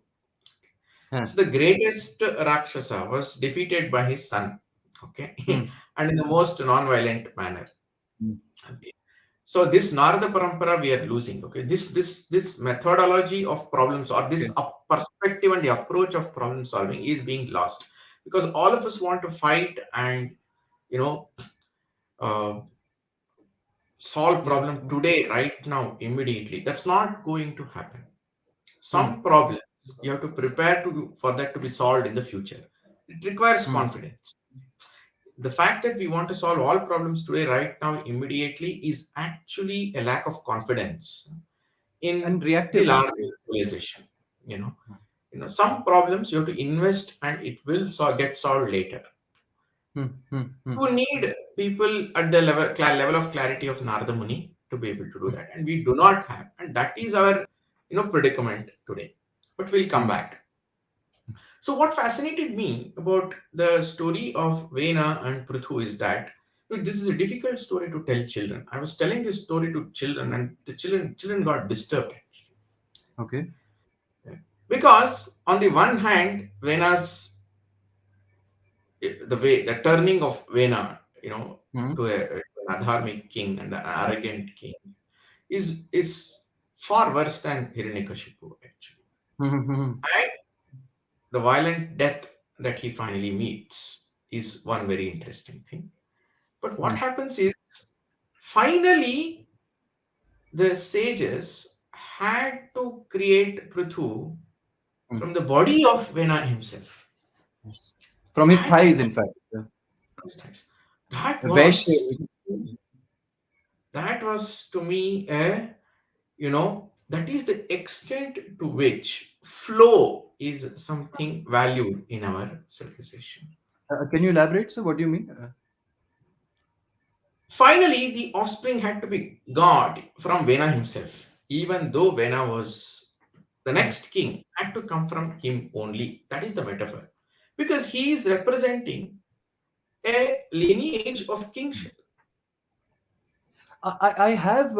Huh. So the greatest Rakshasa was defeated by his son, okay, Hmm. and in the most non-violent manner. mm. So this Narada Parampara we are losing. Okay, this methodology of problem or Okay. this perspective and the approach of problem solving is being lost because all of us want to fight and you know uh, solve Yeah. problem today, right now, immediately. That's not going to happen. Mm, Some problems you have to prepare for that to be solved in the future. It requires mm. confidence. The fact that we want to solve all problems today, right now, immediately, is actually a lack of confidence in And the reactive, right? larger civilization. You know, some problems you have to invest and it will get solved later. Hmm, hmm, hmm, You need people at the level of clarity of Narada Muni to be able to do hmm, that, and we do not have, and that is our predicament today. But we'll come hmm. back. So what fascinated me about the story of Vena and Pṛthu is that this is a difficult story to tell children. I was telling this story to children, and the children got disturbed Okay. because on the one hand, Vena's the turning of Vena, Hmm, to an Dharmic king and an arrogant king is far worse than Hiranyakashipu actually. hmm, hmm, hmm, And the violent death that he finally meets is one very interesting thing. But what hmm, happens is finally the sages had to create Pṛthu hmm. from the body of Vena himself. Yes. From his That thighs, in fact. Yeah. was nice. That Vesh. was that was to me a that is the extent to which flow is something valued in our civilization. Can you elaborate, sir? What do you mean? Finally, the offspring had to be God from Vena himself, even though Vena was the Hmm. next king, had to come from him only. That is the metaphor. Because he is representing a lineage of kingship. I have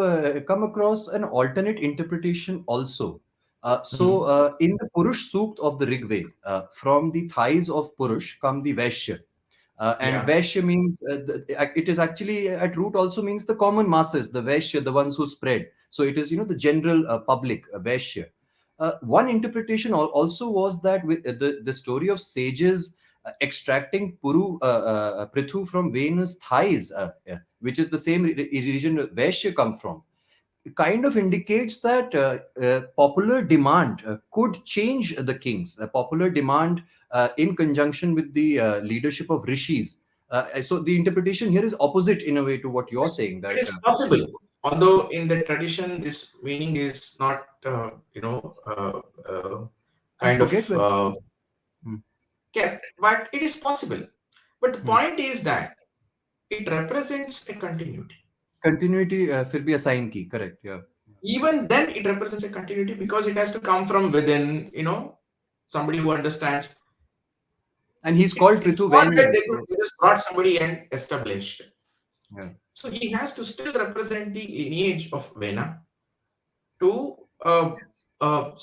come across an alternate interpretation also. Mhm. In the Purush Sukt of the Rig Veda, from the thighs of Purush come the Vaishya. And Yeah. Vaishya means, it is actually at root also means the common masses, the Vaishya, the ones who spread. So it is, the general public, Vaishya. One interpretation also was that with the story of sages extracting Pṛthu from Venus' thighs, which is the same region Vaishya come from, kind of indicates that popular demand could change the kings. Popular demand in conjunction with the leadership of rishis. So the interpretation here is opposite in a way to what you're saying. It That is possible. Although in the tradition, this meaning is not, I kind forget of whether. Hmm. kept, but it is possible. But the Hmm. point is that it represents a continuity. Continuity फिर भी assign की, correct, yeah. Even then, it represents a continuity because it has to come from within, somebody who understands. And he's It's called it's Pṛthu not that when. they just brought somebody and established. Yeah. So he has to still represent the lineage of Vena to Yes.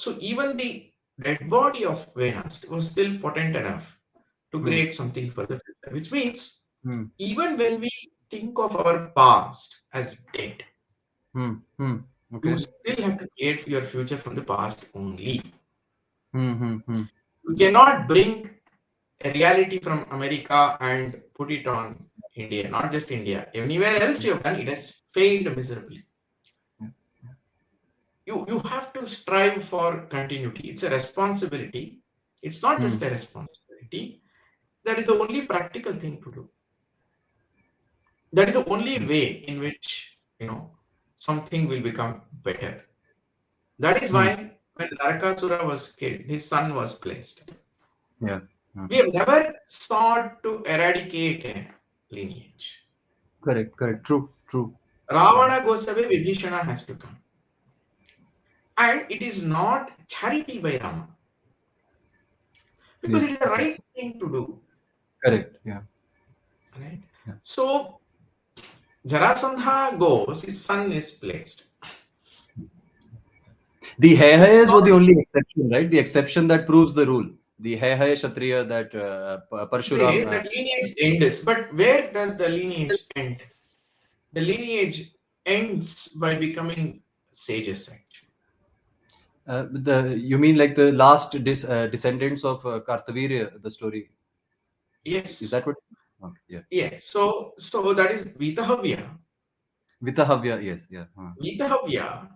so even the dead body of Venus was still potent enough to Hmm. create something for the future, which means Hmm. even when we think of our past as dead, Hmm. Hmm. you Okay. still have to create your future from the past only. Hmm. Hmm. Hmm. You cannot bring a reality from America and put it on India, not just India. Anywhere else you have done, it has failed miserably. Yeah. You have to strive for continuity. It's a responsibility. It's not Hmm. just a responsibility. That is the only practical thing to do. That is the only Hmm. way in which something will become better. That is Hmm. why when Narakasura was killed, his son was placed. Yeah. Hmm. We have never sought to eradicate a lineage. Correct. Correct. True. True. Hmm. Ravana goes away, Vibhishana has to come. And it is not charity by Rama, because Yes. it is the right Yes. thing to do. Correct. Yeah. Right? Yeah. So Jarasandha goes, his son is placed. The It's Hayas not were the only exception, right? The exception that proves the rule. The Hay Kshatriya that the way Parshuram. that lineage ends, but where does the lineage end? the lineage ends by becoming sages actually. The you mean like the last descendants of Kartavirya, the story? Is Yes, that what? Okay, yeah. yes. So that is Vitahavya. Vitahavya, yes, yeah. Vitahavya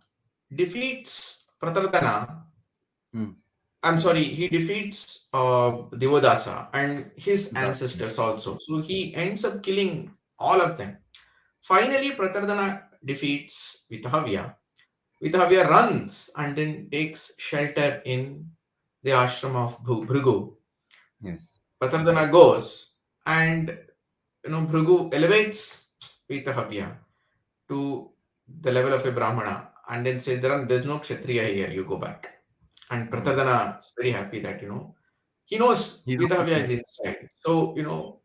defeats Pratardana. Hmm. I'm sorry, he defeats Devadasa and his That, ancestors also. So he ends up killing all of them. Finally, Pratardana defeats Vitahavya. Vitahavya runs and then takes shelter in the ashram of Bhrigu. yes. Pratardana goes and Bhrigu elevates Vitahavya to the level of a Brahmana and then says, there's no Kshatriya here, you go back. And Oh. Pratardana is very happy that, he knows He's Vitahavya okay. is inside. So,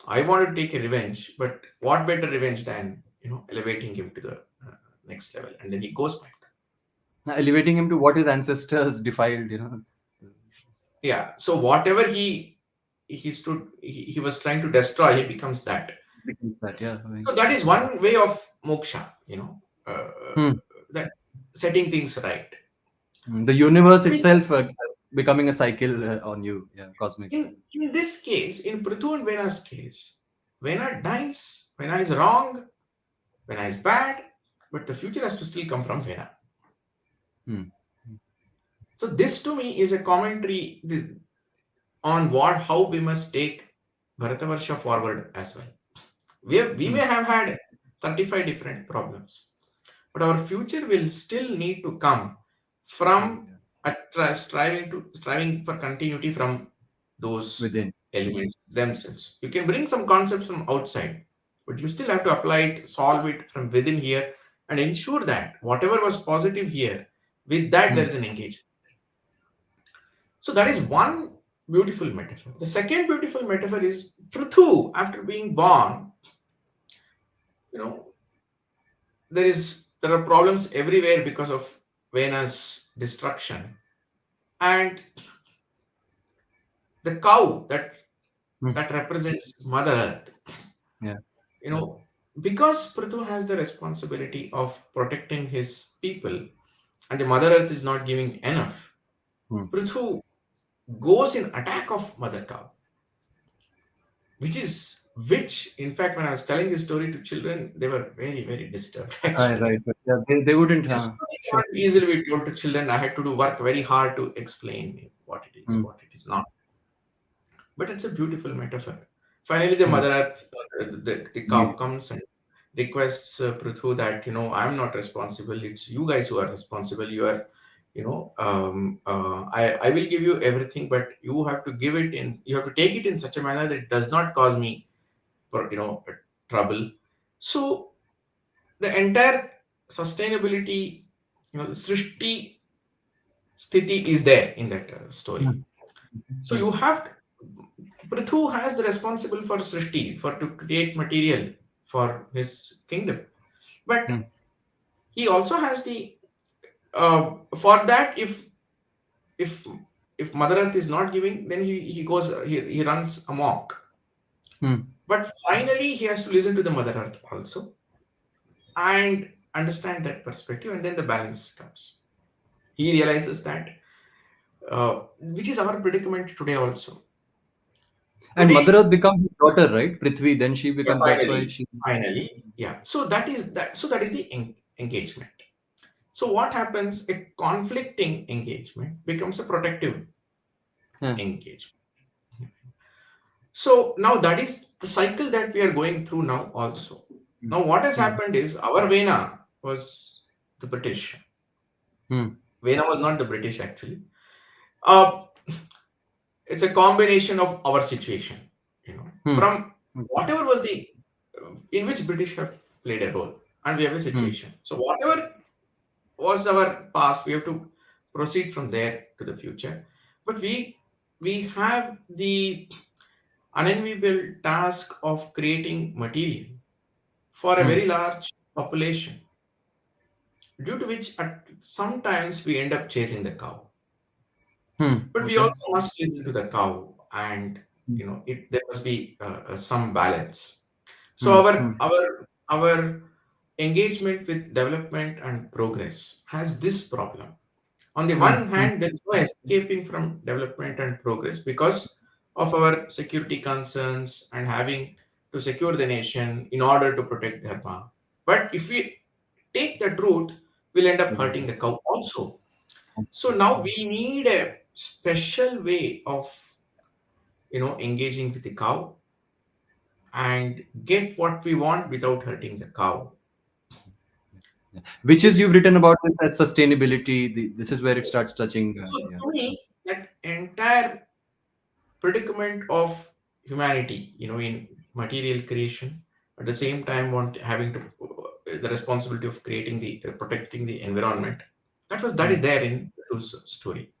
I want to take a revenge, but what better revenge than, elevating him to the next level? And then he goes back. Elevating him to what his ancestors defiled. Yeah. So whatever he was trying to destroy, he becomes that. Becomes that, yeah. I mean, So that is one way of moksha, hmm. that setting things right. The universe In, itself becoming a cycle on you, yeah, cosmic. in this case, in Pṛthu and Vena's case, Vena dies, Vena is wrong, Vena is bad, but the future has to still come from Vena. Hmm. So this to me is a commentary on how we must take Bharatavarsha forward as well. We Hmm. may have had 35 different problems, but our future will still need to come From, from yeah, striving for continuity from those within. elements themselves. You can bring some concepts from outside, but you still have to apply it, solve it from within here, and ensure that whatever was positive here, with that there Hmm. is an engagement. So that is one beautiful metaphor. The second beautiful metaphor is Pṛthu after being born. You know, there are problems everywhere because of Vena's destruction, and the cow Hmm. that represents Mother Earth. Yeah. You know, because Pṛthu has the responsibility of protecting his people, and the Mother Earth is not giving enough. Hmm. Pṛthu goes in attack of Mother Cow, which in fact when I was telling this story to children, they were very very disturbed actually. Right, but yeah, they wouldn't, This story sure. can't easily be told to children. I had to do work very hard to explain what it is, Hmm. what it is not. But it's a beautiful metaphor. Finally, the Hmm. Mother Earth, the cow Yes. comes and requests Pṛthu that I'm not responsible. It's you guys who are responsible. You are, I will give you everything, but you have to give it in. You have to take it in such a manner that it does not cause me for trouble. So the entire sustainability, srishti sthiti is there in that story. Hmm. So Hmm. you have to, Pṛthu has the responsible for srishti, for to create material for his kingdom, but Hmm. he also has the for that if if Mother Earth is not giving, then he goes he runs amok. Hmm. But finally, he has to listen to the Mother Earth also and understand that perspective, and then the balance comes. He realizes that which is our predicament today also. And Mother Today, Earth becomes his daughter, right? Prithvi. Then she yeah, becomes. That's why finally, she. finally, yeah. So that is that. So that is the engagement. So what happens? A conflicting engagement becomes a protective Yeah. engagement. So now that is the cycle that we are going through now also. Hmm. Now what has Hmm. happened is our Vena was the British. Hmm. Vena was not the British actually. Uh, it's a combination of our situation, Hmm. from whatever was the in which British have played a role, and we have a Hmm. situation. So whatever was our past, we have to proceed from there to the future. But we have the unenviable task of creating material for a Hmm. very large population, due to which sometimes we end up chasing the cow. Hmm. But we Okay. also must listen to the cow, and Hmm. there must be some balance. So Hmm. our Hmm. our engagement with development and progress has this problem. On the Hmm, one hmm, hand, there is no escaping from development and progress because of our security concerns and having to secure the nation in order to protect Dharma. But if we take that route, we'll end up hurting the cow also. So now we need a special way of engaging with the cow and get what we want without hurting the cow. which This is you've is written about this as sustainability. This is where it starts touching. so Yeah. to me that entire predicament of humanity, in material creation, at the same time want having to the responsibility of creating the protecting the environment. That is Hmm. there in Pṛthu's story.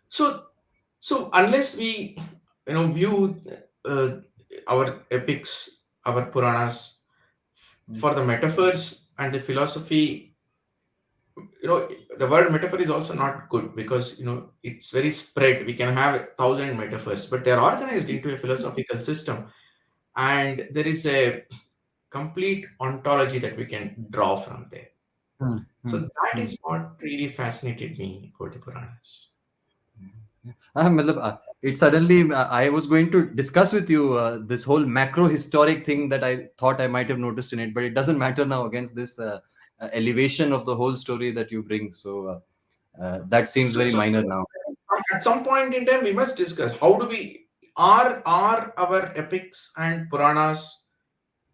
So so unless we view uh, our epics, our Puranas for Yes. the metaphors and the philosophy, the word metaphor is also not good because it's very spread. We can have 1,000 metaphors, but they're organized into a philosophical system, and there is a complete ontology that we can draw from there. Hmm, So hmm, that hmm. is what really fascinated me about the Puranas. मतलब, it suddenly I was going to discuss with you this whole macro historic thing that I thought I might have noticed in it, but it doesn't matter now against this elevation of the whole story that you bring. So that seems very So minor now. at some point in time, we must discuss how do we are our epics and Puranas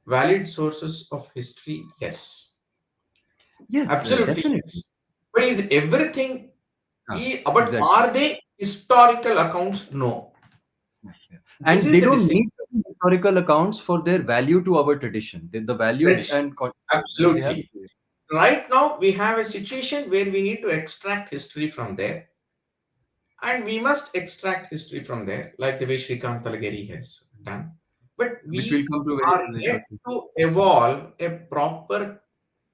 valid sources of history? Yes, Yes, absolutely definitely. yes. But is everything but Exactly. are they historical accounts? No. Yeah, yeah. This And is they the don't distinction. need to be historical accounts for their value to our tradition. The value Tradition. and they have. Absolutely. Right now, we have a situation where we need to extract history from there, and we must extract history from there, like the way Shrikant Talageri has done. But Which we'll we come to very, are very yet shortly. to evolve a proper,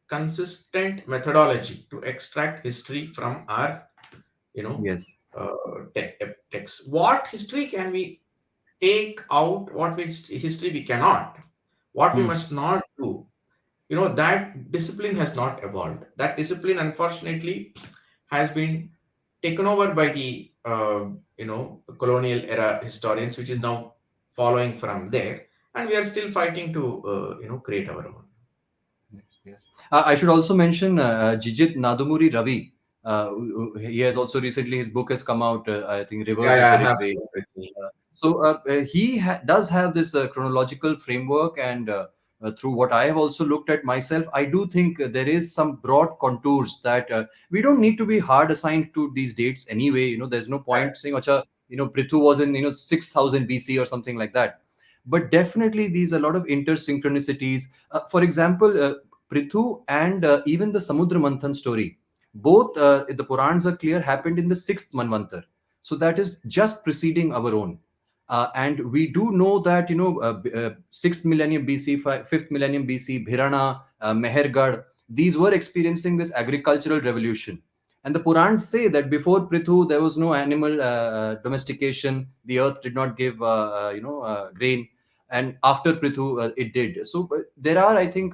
consistent methodology to extract history from our, you know, Yes. text. What history can we take out? What history we cannot? What we Hmm. must not do? That discipline has not evolved. That discipline, unfortunately, has been taken over by the colonial era historians, which is now following from there, and we are still fighting to create our own. Yes, yes. I should also mention Jijit Nadumuri Ravi. He has also recently, his book has come out, I think, Yeah, Rivers of yeah, I the have Rig. with me. Does have this chronological framework, and through what I have also looked at myself, I do think there is some broad contours that we don't need to be hard assigned to these dates anyway. There's no Right. point saying, "Acha, Pṛthu was in 6000 BC or something like that." But definitely, these a lot of intersynchronicities. For example, Pṛthu and even the Samudra Manthan story, both the Purans are clear happened in the sixth Manvantar. So that is just preceding our own. And we do know that 6th millennium BC, 5th millennium BC, Bhirana, Mehergad, these were experiencing this agricultural revolution. And the Purans say that before Pṛthu there was no animal domestication. The earth did not give grain, and after Pṛthu it did. So there are, I think,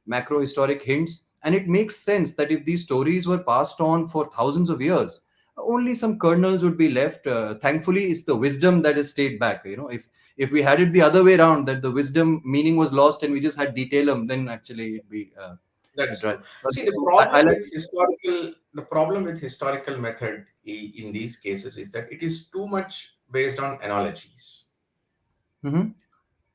macro historic hints, and it makes sense that if these stories were passed on for thousands of years, only some kernels would be left. Thankfully, it's the wisdom that has stayed back. If we had it the other way around, that the wisdom meaning was lost and we just had detailum, then actually it'd be That's dry. true. But See, the I problem like. with historical method in these cases is that it is too much based on analogies. Mhm.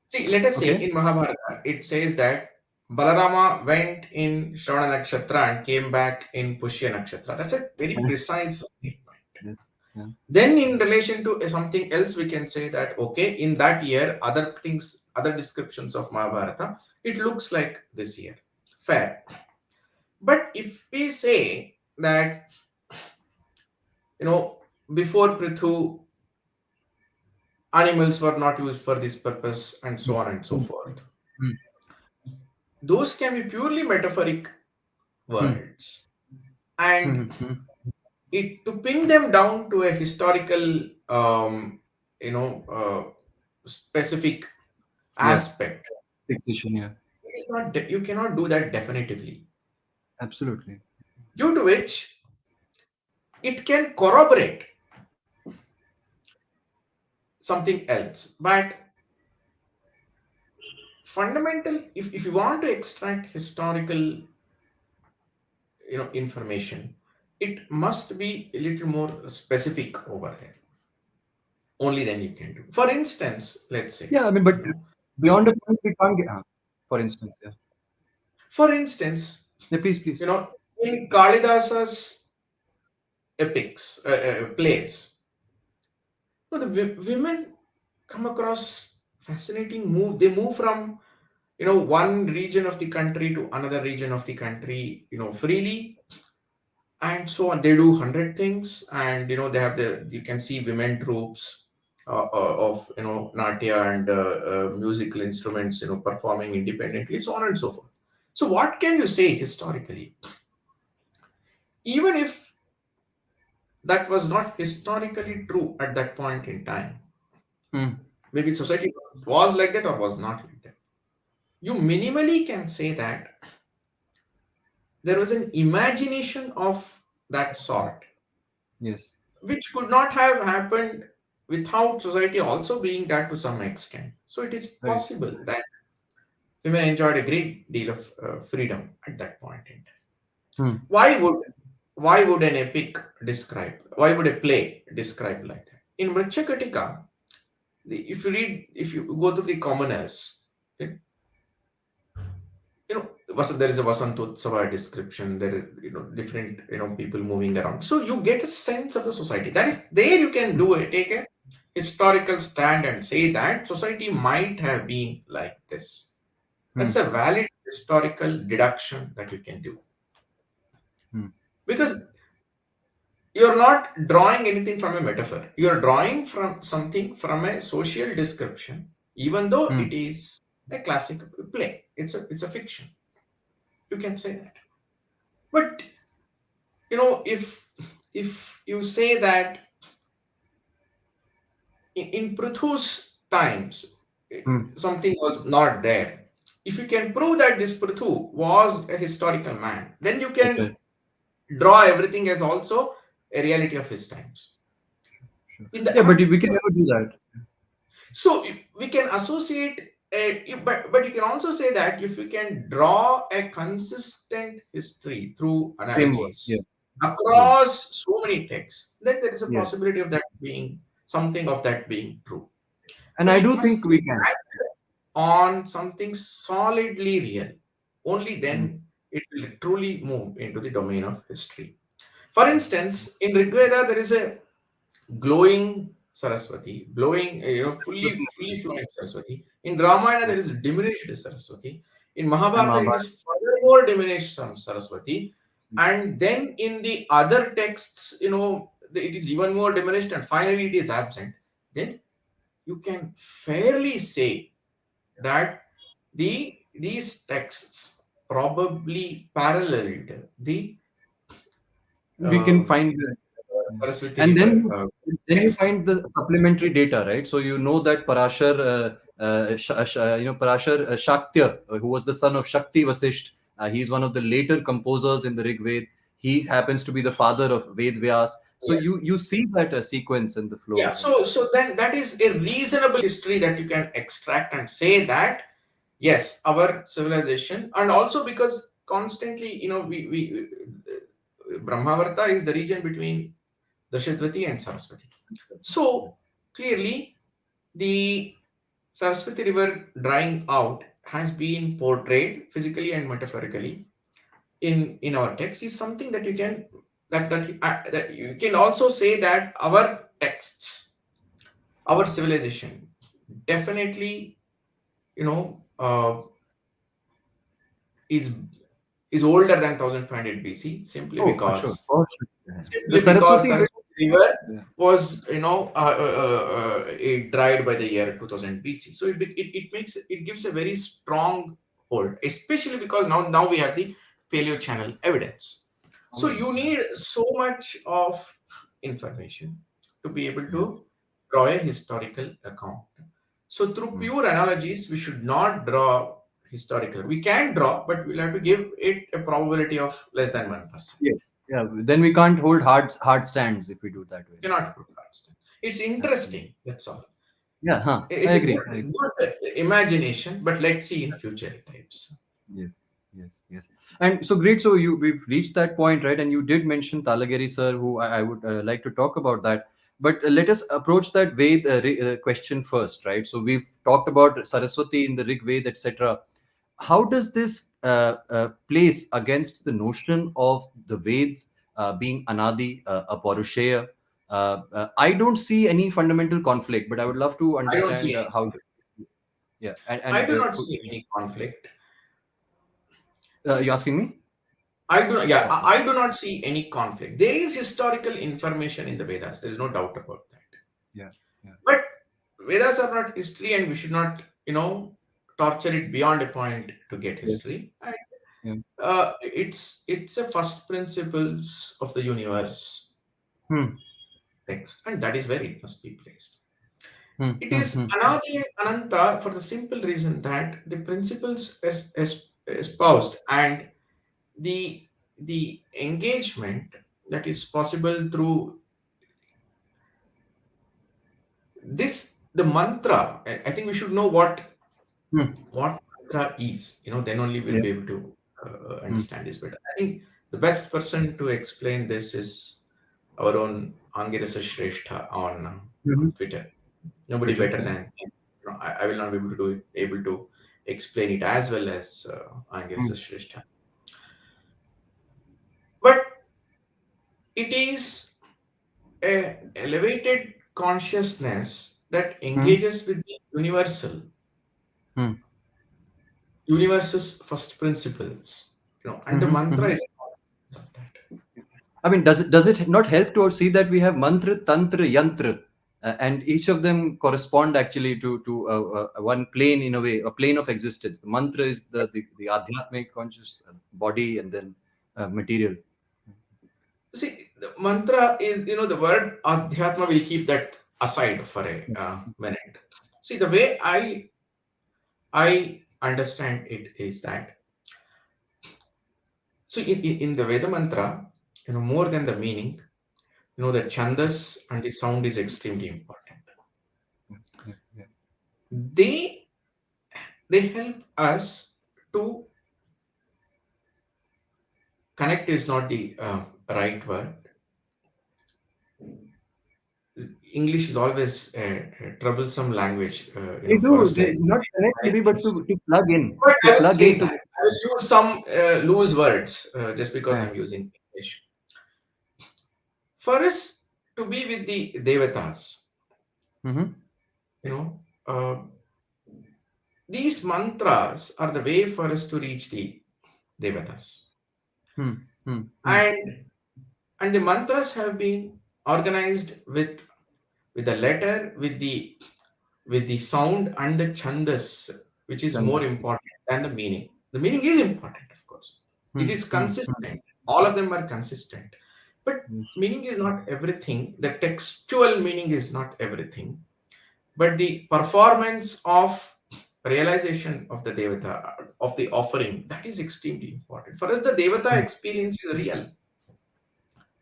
See, let us say Okay. in Mahabharata, it says that Balarama went in Shravana Nakshatra and came back in Pushya Nakshatra. That's a very precise statement. Yeah. Yeah. Then, in relation to something else, we can say that, okay, in that year, other things, other descriptions of Mahabharata, it looks like this year. Fair. But if we say that, you know, before Pṛthu, animals were not used for this purpose, and so on and so Mm, forth, mm, those can be purely metaphoric mm, words. And mm, mm. it to pin them down to a historical, you know, specific Yeah. aspect, Fixation. Yeah. is not, you cannot do that definitively, Absolutely. due to which it can corroborate something else. But fundamental, if you want to extract historical, information, it must be a little more specific over there. Only then you can do. For instance, let's say, Yeah, I mean, but you know, beyond the point we can't get. For instance, yeah. for instance, Yeah, please, please. in Kalidasa's epics, plays, the women come across fascinating move. They move from one region of the country to another region of the country, freely, and so on. They do 100 things, and they have you can see women troops of natya and musical instruments performing independently, so on and so forth. So what can you say historically, even if that was not historically true at that point in time? Hmm. Maybe society was like that or was not like that. You minimally can say that there was an imagination of that sort, Yes. which could not have happened without society also being that to some extent. So it is Right. possible that women enjoyed a great deal of freedom at that point in time. Hmm. Why would why would an epic describe? Why would a play describe like that? In Mritchakatika, if you go to the commoners, okay, there is a Vasantotsava description. There are different people moving around. So you get a sense of the society. That is there. You can do it. Take a historical stand and say that society might have been like this. Hmm. That's a valid historical deduction that you can do, Hmm. because you're not drawing anything from a metaphor. You're drawing from something from a social description, even though Hmm. it is a classic play. It's a fiction. You can say that. But if you say that in Pṛthu's times Hmm. something was not there, if you can prove that this Pṛthu was a historical man, then you Right. can Right. draw everything as also a reality of his times. Sure. In the Yeah, but we absence can of, never do that. so we can associate but you can also say that if you can draw a consistent history through Framework. Yeah. analogies Yeah. across so many texts, then there is a Yes. possibility of that being something of that being true. And But I it do think must we can. act on something solidly real. Only Hmm. then it will truly move into the domain of history. For instance, in Rigveda there is a glowing Saraswati, glowing, fully flowing Saraswati. In Ramayana, Yeah. there is diminished Saraswati. In And Mahabharata, it Mahabharata. is furthermore diminished Saraswati. And then in the other texts, it is even more diminished, and finally it is absent. Then you can fairly say that these texts probably paralleled the We can uh, find the, Saraswati and River then you text. find the supplementary data, right? So you know that Parashar, Parashar Shaktya, who was the son of Shakti Vasisht, he's one of the later composers in the Rig Veda. He happens to be the father of Ved Vyas. So you see that sequence in the Yeah, flow. so then that is a reasonable history that you can extract and say that yes, our civilization, and also because constantly, Brahmavarta is the region between Dashadvati and Saraswati. So clearly, the Saraswati River drying out has been portrayed physically and metaphorically in our text is something that you can that you can also say that our texts, our civilization definitely you know uh, is is older than 1500 BC, Oh, for sure, for sure. Yeah. The Saraswati bit, Saraswati River yeah. was it dried by the year 2000 BC. So it gives a very strong hold, especially because now we have the Paleo Channel evidence. So Always, you yeah. need so much of information to be able Yeah. to draw a historical account. So through Mm. pure analogies, we should not draw historical. We can draw, but we'll have to give it a probability of less than 1%. Yes. Yeah. Then we can't hold hard stands if we do it that way. Cannot put cards. It's Absolutely. interesting. That's all. Yeah. Huh. I It's a agree. I agree. good imagination, but let's see in future types. Yeah. Yes. Yes. And so great. So we've reached that point, right? And you did mention Talageri sir, who I would like to talk about that. But let us approach that Ved question first, right? So we've talked about Saraswati in the Rig Ved, etc. How does this place against the notion of the Veds being Anadi, a Parushaya? I don't see any fundamental conflict, but I would love to I don't see understand any. how. Yeah, I and do not see any conflict. you asking me? I do not, yeah, Okay. I do not see any conflict. There is historical information in the Vedas. There is no doubt about that. Yeah, yeah, But Vedas are not history, and we should not, torture it beyond a point to get yes, history. And yeah. it's a first principles of the universe Hmm, text, and that is where it must be placed. It hmm, is hmm, Anadi and Ananta for the simple reason that the principles espoused and the engagement that is possible through this the mantra. I think we should know hmm, what mantra is. Then only we'll yeah, be able to hmm, understand this better. I think the best person to explain this is our own Angirasa Shrestha hmm. on Twitter. Nobody Twitter, better yeah. than him. I will not be able to do it, able to explain it as well as Hmm, Angirasa Shrestha. But it is a elevated consciousness that hmm, engages with the hmm, universe's first principles, and the hmm, mantra hmm. is a consequence of that. I mean, does it not help to see that we have mantra, tantra, yantra, and each of them correspond actually to one plane in a way, a plane of existence. The mantra is the adhyatmic conscious body, and then material. See, the mantra is, the word adhyatma, will keep that aside for a minute. See, the way I understand it is that, so in the Veda mantra, more than the meaning, the chandas and the sound is extremely important. Yeah, yeah, yeah. They they help us to connect is not the right word. English is always a troublesome language, They for do. us They like not connect maybe, but us. to plug in, But to I will plug say into. that I will use some loose words just because Yeah. I'm using English. For us to be with the devatas, Mm-hmm. you know, uh, these mantras are the way for us to reach the devatas, Hmm. Hmm. Hmm. and the mantras have been organized with the letter, with the sound and the chandas, which is more Chandas. important than the meaning. The meaning is important, of course. It Hmm. is Hmm. Hmm. consistent. All of them are consistent. But Yes. meaning is not everything. The textual meaning is not everything. But the performance of realization of the devata, of the offering, that is extremely important. For us, the devata Hmm. experience is real.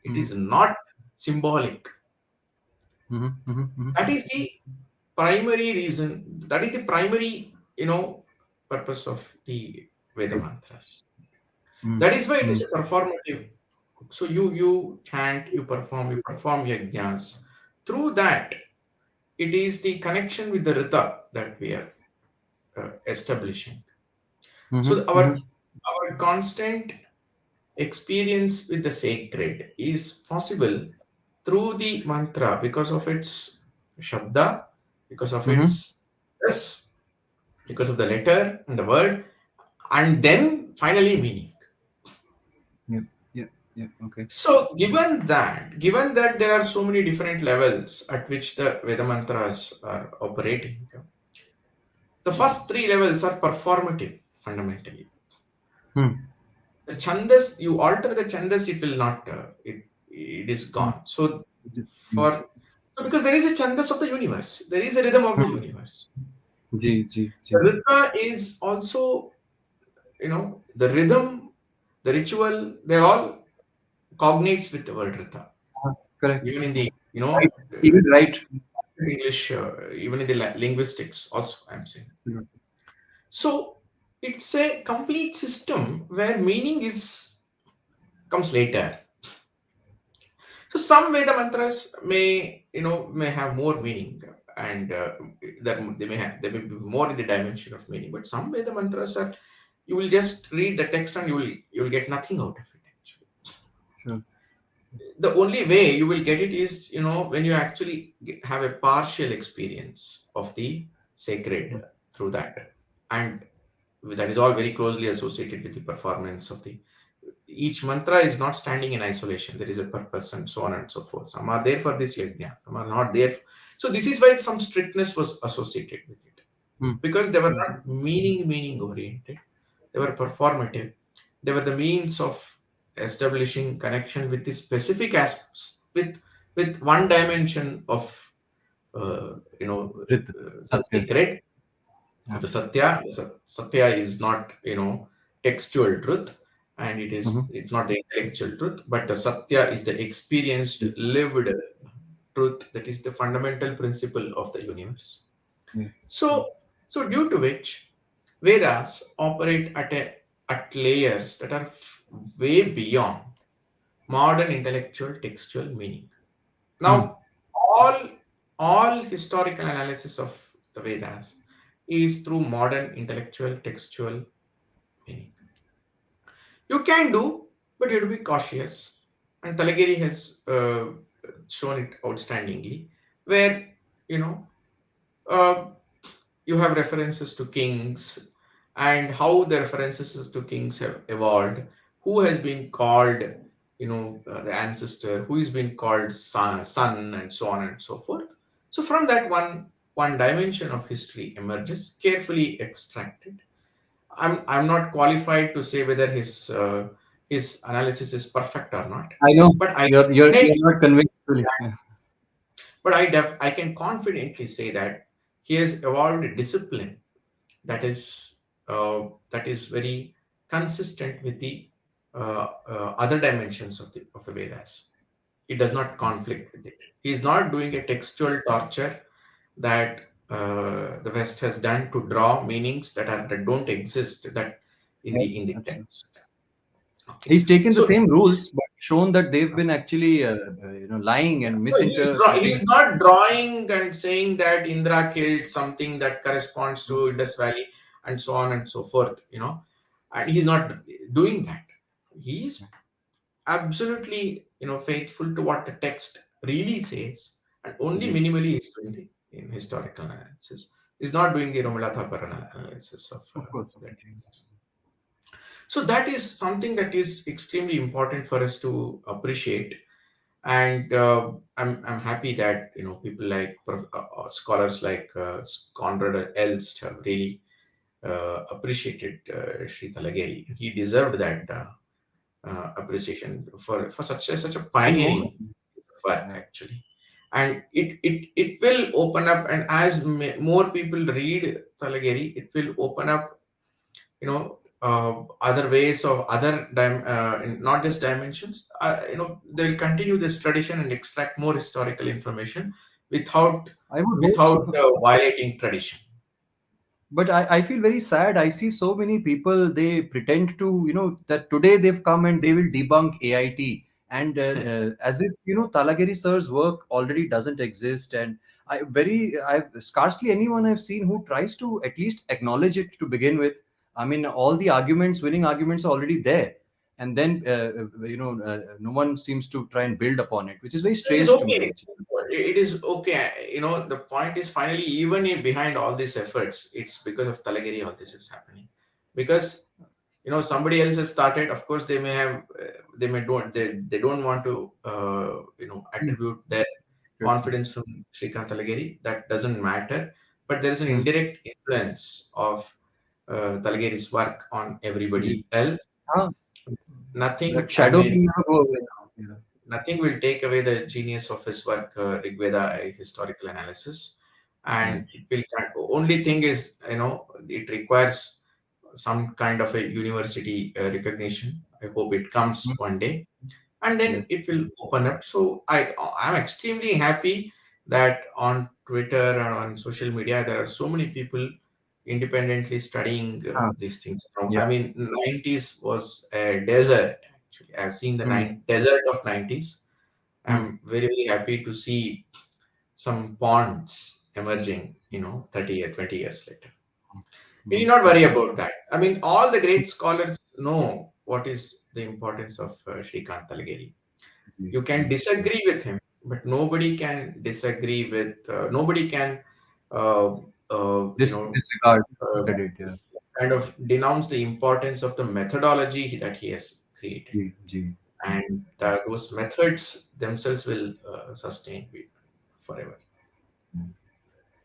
It Hmm. is not symbolic. Mm-hmm. Mm-hmm. Mm-hmm. That is the primary reason. That is the primary, purpose of the Veda Right. mantras. Hmm. That is why it Hmm. is a performative. So you chant, you perform yajnas. Through that, it is the connection with the rita that we are establishing. So Mm-hmm. Mm-hmm. our constant experience with the sacred is possible through the mantra because of its shabda, because of Mm-hmm. its yes, because of the letter and the word, and then finally meaning. Yeah. Yeah. Yeah. Okay. So, given that there are so many different levels at which the Veda mantras are operating, the first three levels are performative fundamentally. Hmm. The chandas, you alter the chandas, it will not, it is Hmm. gone. So, Yes. for because there is a chandas of the universe, there is a rhythm of the Hmm. universe. Ji. Ji. Ji. Rita is also. the rhythm, the ritual, they're all cognates with the word Rita. Correct. Even in the, Right. Even right. English, even in the linguistics also, I'm saying. Mhm. So it's a complete system where meaning is comes later. So some Veda mantras may have more meaning, and that they may be more in the dimension of meaning. But some Veda mantras are, you will just read the text and you will get nothing out of it. Actually, Sure. the only way you will get it is when you actually have a partial experience of the sacred Mhm. through that, and that is all very closely associated with the performance of the each mantra is not standing in isolation. There is a purpose and so on and so forth. Some are there for this yajna, some are not there. So this is why some strictness was associated with it, Hmm. because they were Hmm. not meaning oriented. They were performative. They were the means of establishing connection with the specific aspects, with one dimension of Rit. the Satya. sacred, Yeah. the satya. Satya is not textual truth, and Hmm. it's not the intellectual truth, but the satya is the experienced lived truth, that is the fundamental principle of the universe. Yes. So due to which Vedas operate at layers that are way beyond modern intellectual textual meaning. Hmm. Now, all historical analysis of the Vedas is through modern intellectual textual meaning. You can do, but you have to be cautious. And Talagiri has shown it outstandingly, where you know uh, you have references to kings and how the references to kings have evolved, who has been called the ancestor, who is been called son, and so on and so forth. So from that one dimension of history emerges, carefully extracted. I'm not qualified to say whether his analysis is perfect or not, I know but I you're not convinced fully. Yeah. I can confidently say that he has evolved a discipline that is very consistent with the other dimensions of the Vedas. It does not Yes. conflict with it. He is not doing a textual torture that the West has done to draw meanings that don't exist that Yes, in the that's true. text. Okay, He's taken the so same rules, but shown that they've been actually, lying yeah. and So misinterpreting. he's not drawing and saying that Indra killed something that corresponds to Indus Valley and so on and so forth, and he's not doing that. He's absolutely, faithful to what the text really says, and only Yes, minimally he's doing the historical analysis. He's not doing the Romulatha analysis of of course. the text. So that is something that is extremely important for us to appreciate, and I'm happy that people like scholars like Conrad Elst have really appreciated Sri Talageri. He deserved that appreciation for such a And more. pioneering work, Yeah. actually. And it will open up, and as more people read Talageri, it will open up other ways of not just dimensions. They'll continue this tradition and extract more historical information without I would hope without so. violating tradition. But I feel very sad. I see so many people, they pretend to, that today they've come and they will debunk AIT. And as if, Talagiri sir's work already doesn't exist. And I scarcely anyone I've seen who tries to at least acknowledge it to begin with. I mean, all the winning arguments are already there. And then, no one seems to try and build upon it, which is very It is strange to me, okay. actually. It is okay. The point is, finally, even behind all these efforts, it's because of Talagiri all this is happening. Because somebody else has started. Of course, they may have, they don't want to Hmm. attribute their Sure. confidence from Srikant Talagiri. That doesn't matter. But there is an Hmm. indirect influence of Talagiri's work on Yes. everybody else. Ah, Nothing. that I shadow will mean, never go away now. nothing will take away the genius of his work, Rigveda, a historical analysis, Right. and it will. Only thing is, it requires. some kind of a university recognition. I hope it comes Mm. one day, and then Yes. it will open up. So I'm extremely happy that on Twitter and on social media there are so many people independently studying Ah, these things now. yeah. I mean, 90s was a desert. Actually, I've seen the Mm. desert of 90s. Mm. I'm very, very happy to see some ponds emerging, 30 or 20 years later. We need Mm. not Mm. worry about that. I mean, all the great scholars know what is the importance of Srikant Talageri. Ji, You can ji, ji. disagree with him, but nobody can disagree with, nobody can, uh, Disregard, uh, discredit. Yeah. kind of denounce the importance of the methodology that he has created. Ji, ji. And Mm. those methods themselves will sustain forever. Mm.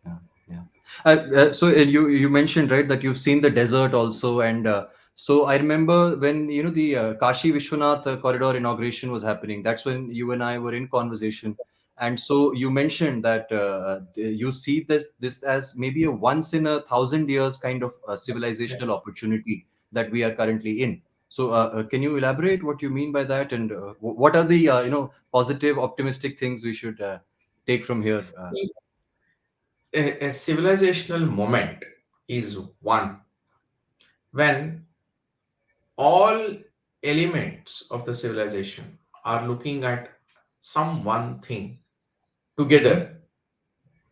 Yeah, yeah. So you mentioned, right, that you've seen the desert also, and so I remember when the Kashi Vishwanath corridor inauguration was happening. That's when you and I were in conversation, and so you mentioned that you see this as maybe a once in a thousand years kind of Yeah. civilizational opportunity that we are currently in. So can you elaborate what you mean by that, and what are the positive, optimistic things we should take from here? A civilizational moment is one when all elements of the civilization are looking at some one thing Hmm? together,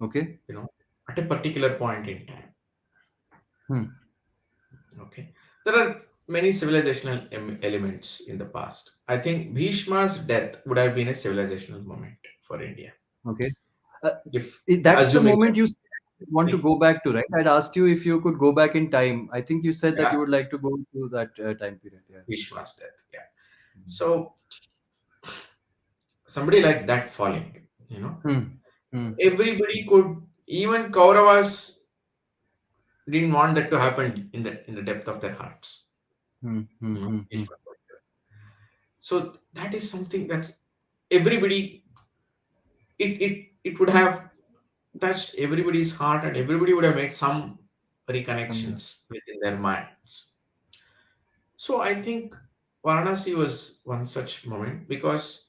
Okay. you know, at a particular point in time. Hmm. Okay. There are many civilizational elements in the past. I think Bhishma's death would have been a civilizational moment for India. Okay. Uh, If that's the assuming moment you said you want to that go back to, right? I'd asked you if you could go back in time. I think you said that yeah, you would like to go to that time period. Yeah. Bhishma's death, yeah. So somebody like that falling, Hmm. Hmm. everybody could, even Kauravas didn't want that to happen in the depth of their hearts. Hmm. Hmm. Hmm. Hmm. Bhishma. So that is something that's everybody. It would have touched everybody's heart, and everybody would have made some Some. reconnections within their minds. So I think Varanasi was one such moment because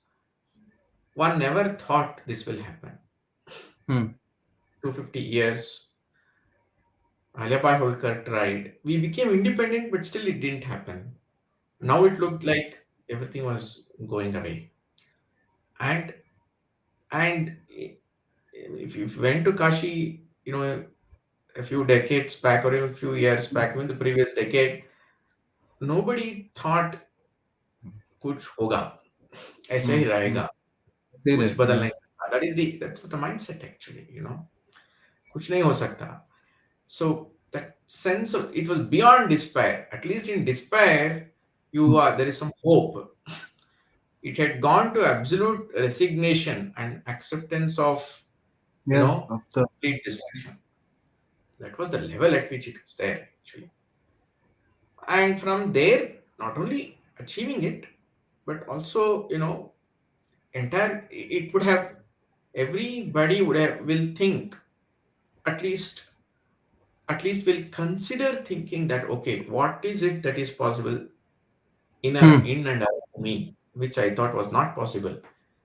one never thought this will happen. Hmm. 250 years, Alyapai Holkar tried. We became independent, but still it didn't happen. Now it looked like everything was going away. And and if you went to Kashi, a few decades back or even a few years back, even the previous decade, nobody thought कुछ होगा, ऐसे Hmm. ही Hmm. रहेगा, Say कुछ that. बदल Yeah. नहीं सकता. That was the mindset actually. कुछ नहीं हो सकता. So that sense of it was beyond despair. At least in despair, Hmm. there is some hope. It had gone to absolute resignation and acceptance of Yeah. Of the. complete destruction. That was the level at which it was there actually. And from there, not only achieving it, but also entire it would have everybody would have will think at least will consider thinking that okay, what is it that is possible Hmm. in and around me, which I thought was not possible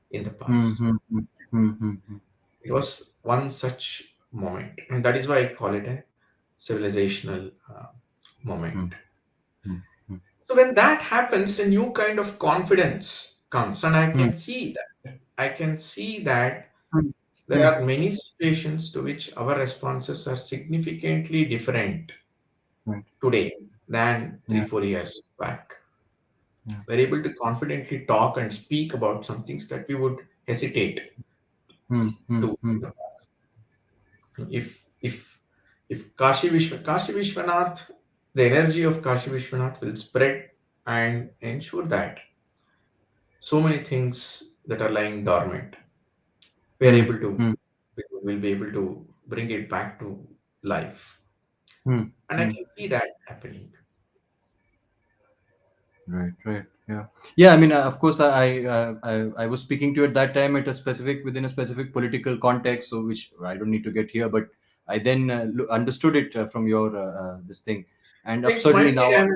in the Hmm. past. Hmm. Hmm. Hmm. Hmm. Hmm. It was one such moment, and that is why I call it a civilizational moment. Hmm. Hmm. Hmm. So when that happens, a new kind of confidence comes, and I Hmm. can see that. I can see that Hmm. there Hmm. are many situations to which our responses are significantly different Right. today than three, Yeah. 4 years back. Yeah. We're able to confidently talk and speak about some things that we would hesitate Hmm. Hmm. to Hmm. in the past. If Kashi Vishwanath, the energy of Kashi Vishwanath will spread and ensure that so many things that are lying dormant, we are Hmm. able to, Hmm. we will be able to bring it back to life. Hmm. And I Hmm. can see that happening. Right, right, yeah, yeah. I mean, of course, I was speaking to you at that time at a specific within a specific political context, so which I don't need to get here, but I then understood it from your this thing. and of It's suddenly now. multidimensional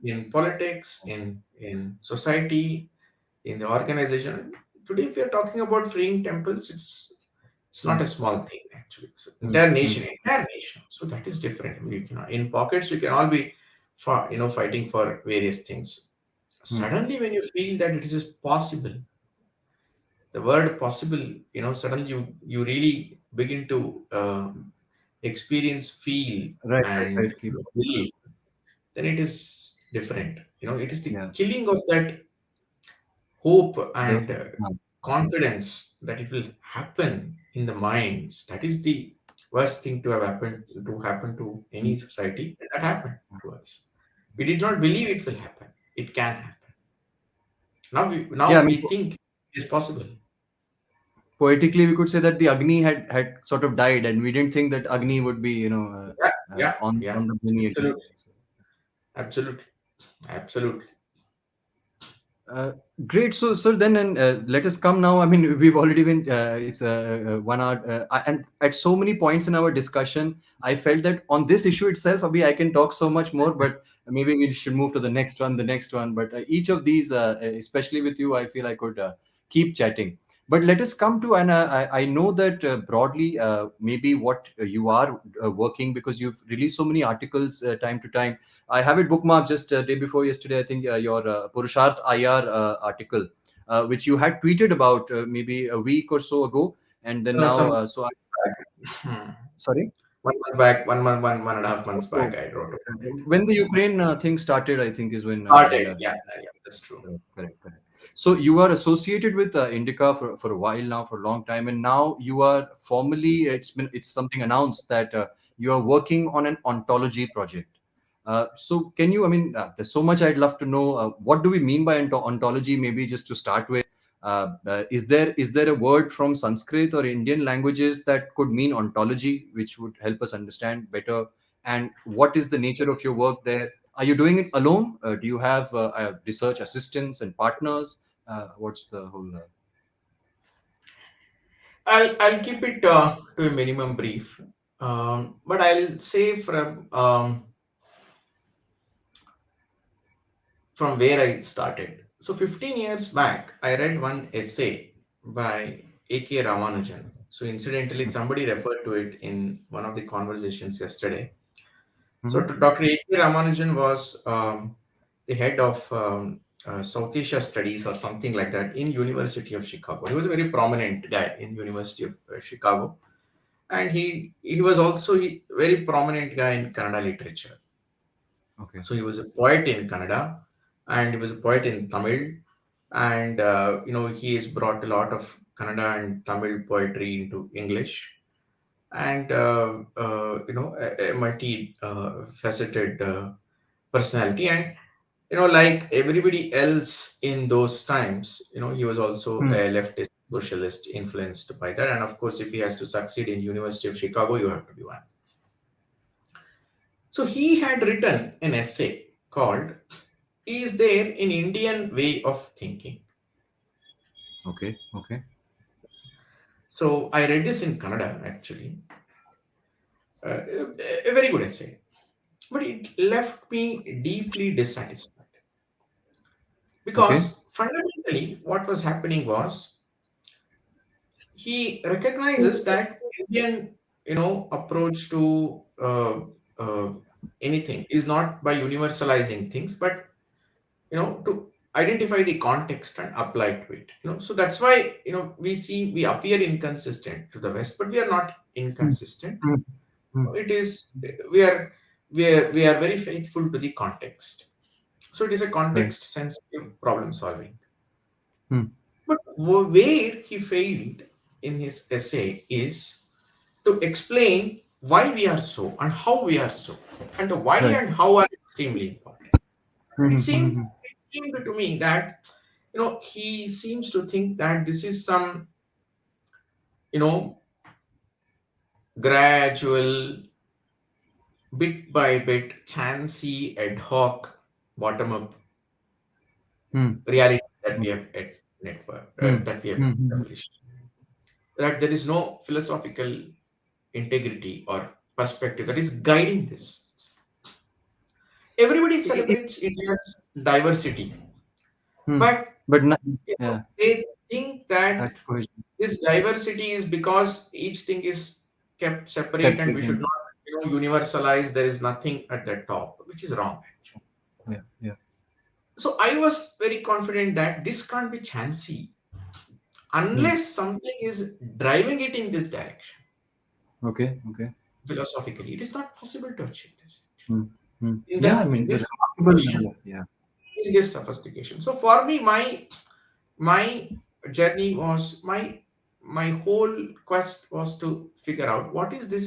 in politics, in society, in the organization. Today, if we are talking about freeing temples, it's not Hmm, a small thing actually. It's hmm, hmm, entire nation. So that is different. I mean, you can, in pockets, we can all be, fighting for various things. hmm. Suddenly, when you feel that it is possible, the word possible, suddenly you really begin to experience, feel, Right, right, and right. Keep. believe. Then it is different. It is the Yeah. killing of that hope The. and uh, confidence that it will happen in the minds. That is the worst thing to happen to hmm. any society. And that happened to us. We did not believe it will happen. It can happen. Now we Yeah, now I mean, we think it is possible. poetically, we could say that the Agni had sort of died, and we didn't think that Agni would be, Yeah, yeah, yeah. on the Bhumi again. Absolutely, absolutely, absolutely. Uh, Great. So, sir, then, and let us come now. I mean, we've already been, it's 1 hour. And at so many points in our discussion, I felt that on this issue itself, Abhi, I can talk so much more, but maybe we should move to the next one. But each of these, especially with you, I feel I could keep chatting. But let us come to, and I know that broadly, maybe what you are working, because you've released so many articles time to time. I have it bookmarked just day before yesterday. I think your Purusharth IR article, which you had tweeted about maybe a week or so ago, and then No, now. some So, hmm. sorry. 1 month back, 1 month, 1.5 months Oh, back, I wrote it. when the Ukraine thing started, I think is when. Started. Yeah, yeah, yeah, that's true. Correct, correct, correct. So you are associated with Indica for a while now, for a long time, and now you are formally. It's something announced that you are working on an ontology project. So can you? I mean, there's so much I'd love to know. What do we mean by ontology? Maybe just to start with, is there a word from Sanskrit or Indian languages that could mean ontology, which would help us understand better? And what is the nature of your work there? Are you doing it alone? Do you have research assistants and partners? What's the whole? I'll keep it to a minimum brief, but I'll say from where I started. So 15 years back, I read one essay by A.K. Ramanujan. So incidentally, somebody referred to it in one of the conversations yesterday. So Mm-hmm. Dr. A.K. Ramanujan was the head of South Asia Studies or something like that in University of Chicago. He was a very prominent guy in University of Chicago, and he was also a very prominent guy in Kannada literature. Okay. So he was a poet in Kannada, and he was a poet in Tamil, and he has brought a lot of Kannada and Tamil poetry into English, and a multi faceted personality. And like everybody else in those times, he was also Hmm. a leftist socialist influenced by that. And of course, if he has to succeed in University of Chicago, you have to be one. So he had written an essay called "Is There an Indian Way of Thinking?" Okay. Okay. So I read this in Kannada actually. A very good essay, but it left me deeply dissatisfied Okay. because fundamentally what was happening was he recognizes that Indian, approach to uh, anything is not by universalizing things, but to identify the context and apply to it. So that's why we appear inconsistent to the West, but we are not Hmm. inconsistent. Hmm. Hmm. It is we are very faithful to the context. So it is a Right. context sensitive problem solving. Hmm. But where he failed in his essay is to explain why we are so and how we are so, and the why Right. and how are extremely important. Hmm. It Hmm. Hmm. seemed Hmm. it seemed to me that he seems to think that this is some you know gradual, bit by bit, chancy, ad hoc, bottom up Hmm. reality that we Okay. have Hmm. that we have Hmm. Hmm. established. That there is no philosophical integrity or perspective that is guiding this. Everybody I- celebrates India's diversity, hmm. but But not, yeah, they think that that cohesion. this diversity is because each thing is kept separate and Separate. we should not, universalize. There is nothing at the top, which is wrong. Yeah, yeah. So I was very confident that this can't be chancy Hmm. unless something is driving it in this direction. Okay, okay. Philosophically, it is not possible to achieve this Hmm. Hmm. in Yeah, I this mean, in the this remarkable sophistication. level of, yeah. In this sophistication. So for me, my journey was my whole quest was to figure out what is this,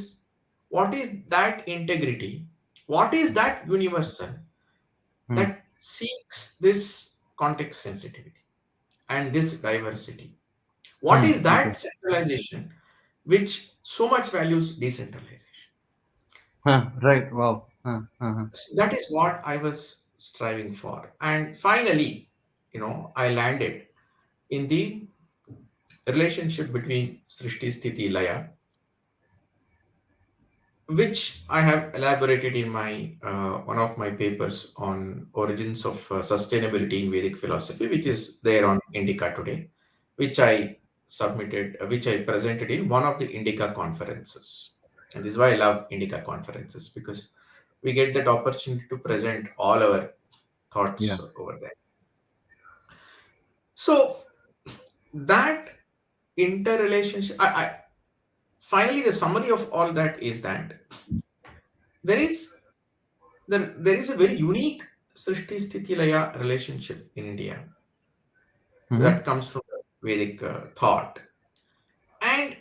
what is that integrity, what is that universal Hmm. that seeks this context sensitivity and this diversity. What Hmm. is Okay. that centralization which so much values decentralization? Huh. Right. Wow. Huh. Huh. Huh. So that is what I was striving for. And finally, I landed in the relationship between Srishti, Sthiti, Laya, which I have elaborated in my one of my papers on origins of sustainability in Vedic philosophy, which is there on Indica today, which I which I presented in one of the Indica conferences. And this is why I love Indica conferences, because we get that opportunity to present all our Yeah. thoughts over there. So that interrelationship, finally, the summary of all that is that there is there is a very unique Srishti Sthiti Laya relationship in India Mm-hmm. that comes from Vedic thought, and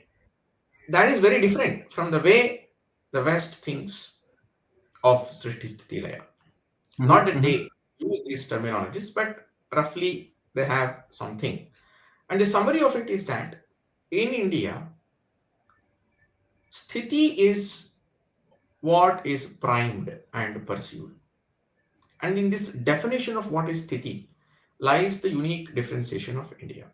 that is very different from the way the West thinks of Srishti Sthiti Laya. Not Mm-hmm. that Mm-hmm. they use these terminologies, but roughly they have something. And the summary of it is that in India, Sthiti is what is primed and pursued. And in this definition of what is Sthiti lies the unique differentiation of India.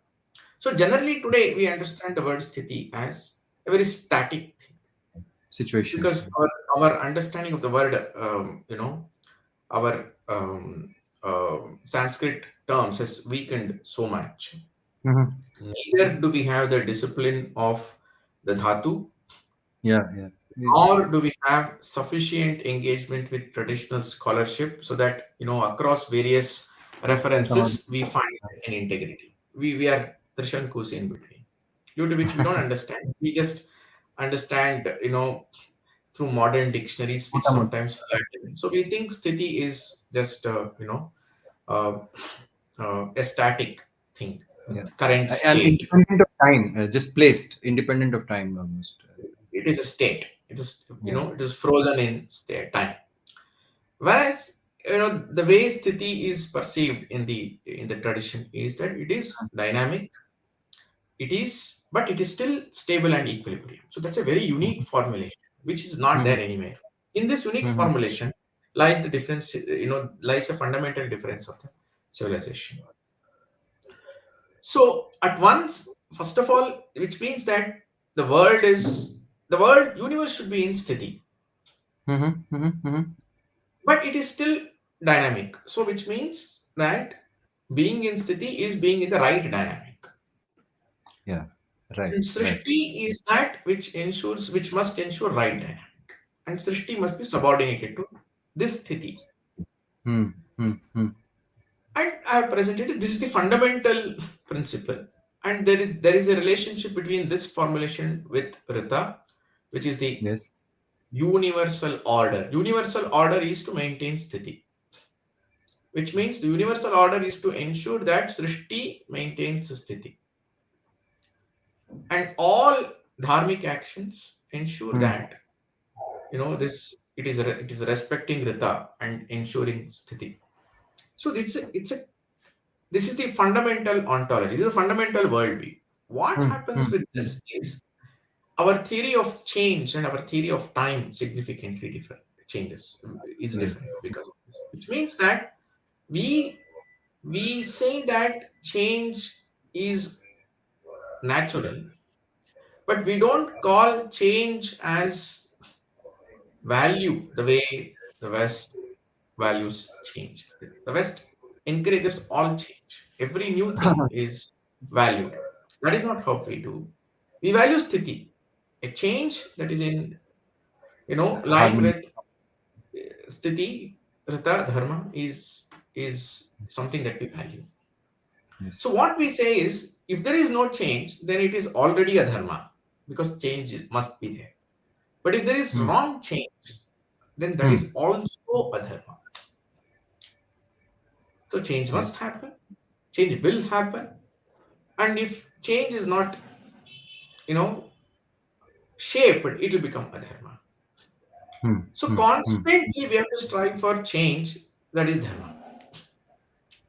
So generally today we understand the word Sthiti as a very static thing, Situation. because our understanding of the word, our Sanskrit terms has weakened so much. Mm-hmm. Neither do we have the discipline of the dhatu, Yeah, yeah. nor do we have sufficient engagement with traditional scholarship so that, across various Some of references we find an integrity. We are trishankus in between, due to which we don't understand. We just understand, through modern dictionaries, which motamot. sometimes flatten. So we think sthiti is just, uh, a static thing, Yeah. current And state. independent of time, just placed, independent of time almost. It is a state. It is, Yeah. it is frozen in state time. Whereas, the way sthiti is perceived in the tradition is that it is dynamic, but it is still stable and equilibrium. So that's a very unique formulation, which is not Mm-hmm. there anywhere. In this unique Mm-hmm. formulation lies the difference, lies a fundamental difference of the civilization. So at once, first of all, which means that the world universe should be in sthiti, Mm-hmm. Mm-hmm. Mm-hmm. but it is still dynamic. So which means that being in sthiti is being in the right dynamic. Yeah. Right. And Right. srishti is that which must ensure right dynamic. And srishti must be subordinated to this sthiti. Hmm. Hmm. Hmm. And I have presented it. This is the fundamental principle. And there is a relationship between this formulation with Rita, which is the Yes. universal order. Universal order is to maintain sthiti, which means the universal order is to ensure that Srishti maintains sthiti. And all dharmic actions ensure Hmm. that, this it is respecting Rita and ensuring sthiti. So this is the fundamental ontology. This is the fundamental worldview. What Hmm. happens Hmm. with Hmm. this is our theory of change and our theory of time significantly different changes is different Yes. because of this, which means that we we say that change is natural, but we don't call change as value the way the West. values change. The West encourages all change. Every new thing is valued. That is not how we do. We value sthiti, a change that is in line Harmony. with sthiti, rita, dharma is something that we value. So Yes. what we say is, if there is no change, then it is already a dharma because change must be there. But if there is Hmm. wrong change, then that Hmm. is also a dharma. So change must Yes. happen, change will happen, and if change is not, you know, shaped, it will become a dharma. Hmm. So Hmm. Hmm. constantly we have to strive for change. That is dharma.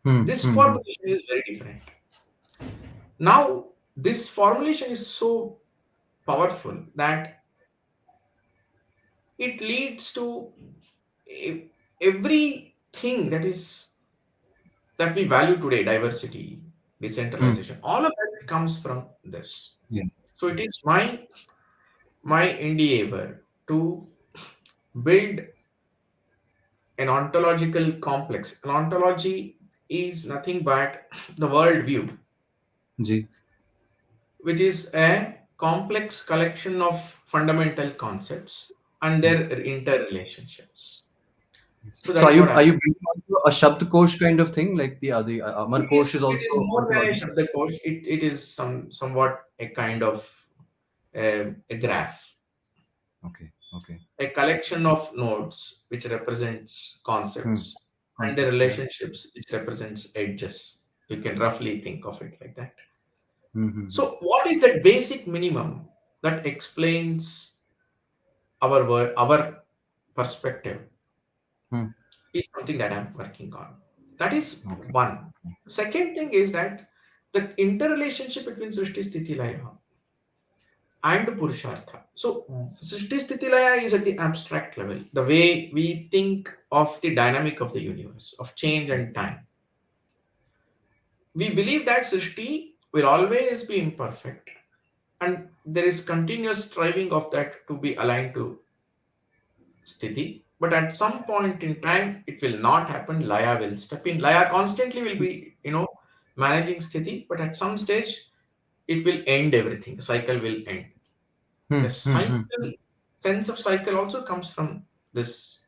Hmm. This Hmm. Hmm. formulation is very different. Now, this formulation is so powerful that it leads to e- everything that we value today, diversity, Hmm. decentralization, all of that comes from this. Yeah. So it is my endeavor to build an ontological complex. An ontology is nothing but the world view, Ji. which is a complex collection of fundamental concepts and their Yes. interrelationships. Yes. So that So is what are I'm. you building also a Shabd Kosh kind of thing, like the Amar Kosh is It is also more than a ontology? Shabdakosh. It is somewhat a kind of a graph, Okay. Okay. a collection of nodes which represents Hmm. concepts and the Concepts. Yeah. relationships which represents edges. You can roughly think of it like that. Hmm. Hmm. Hmm. So, what is that basic minimum that explains our perspective Hmm. is something that I'm working on. That is Okay. one. Second thing is that the interrelationship between Srishti Sthiti Laya and Purushartha. So, Srishti Sthiti Laya is at the abstract level, the way we think of the dynamic of the universe, of change and Yes. time. We believe that Srishti will always be imperfect, and there is continuous striving of that to be aligned to Sthiti. But at some point in time, it will not happen. Laya will step in. Laya constantly will be, managing Sthiti, but at some stage, it will end everything. The cycle will end. Hmm. The Hmm. Hmm. cycle, sense of cycle also comes from this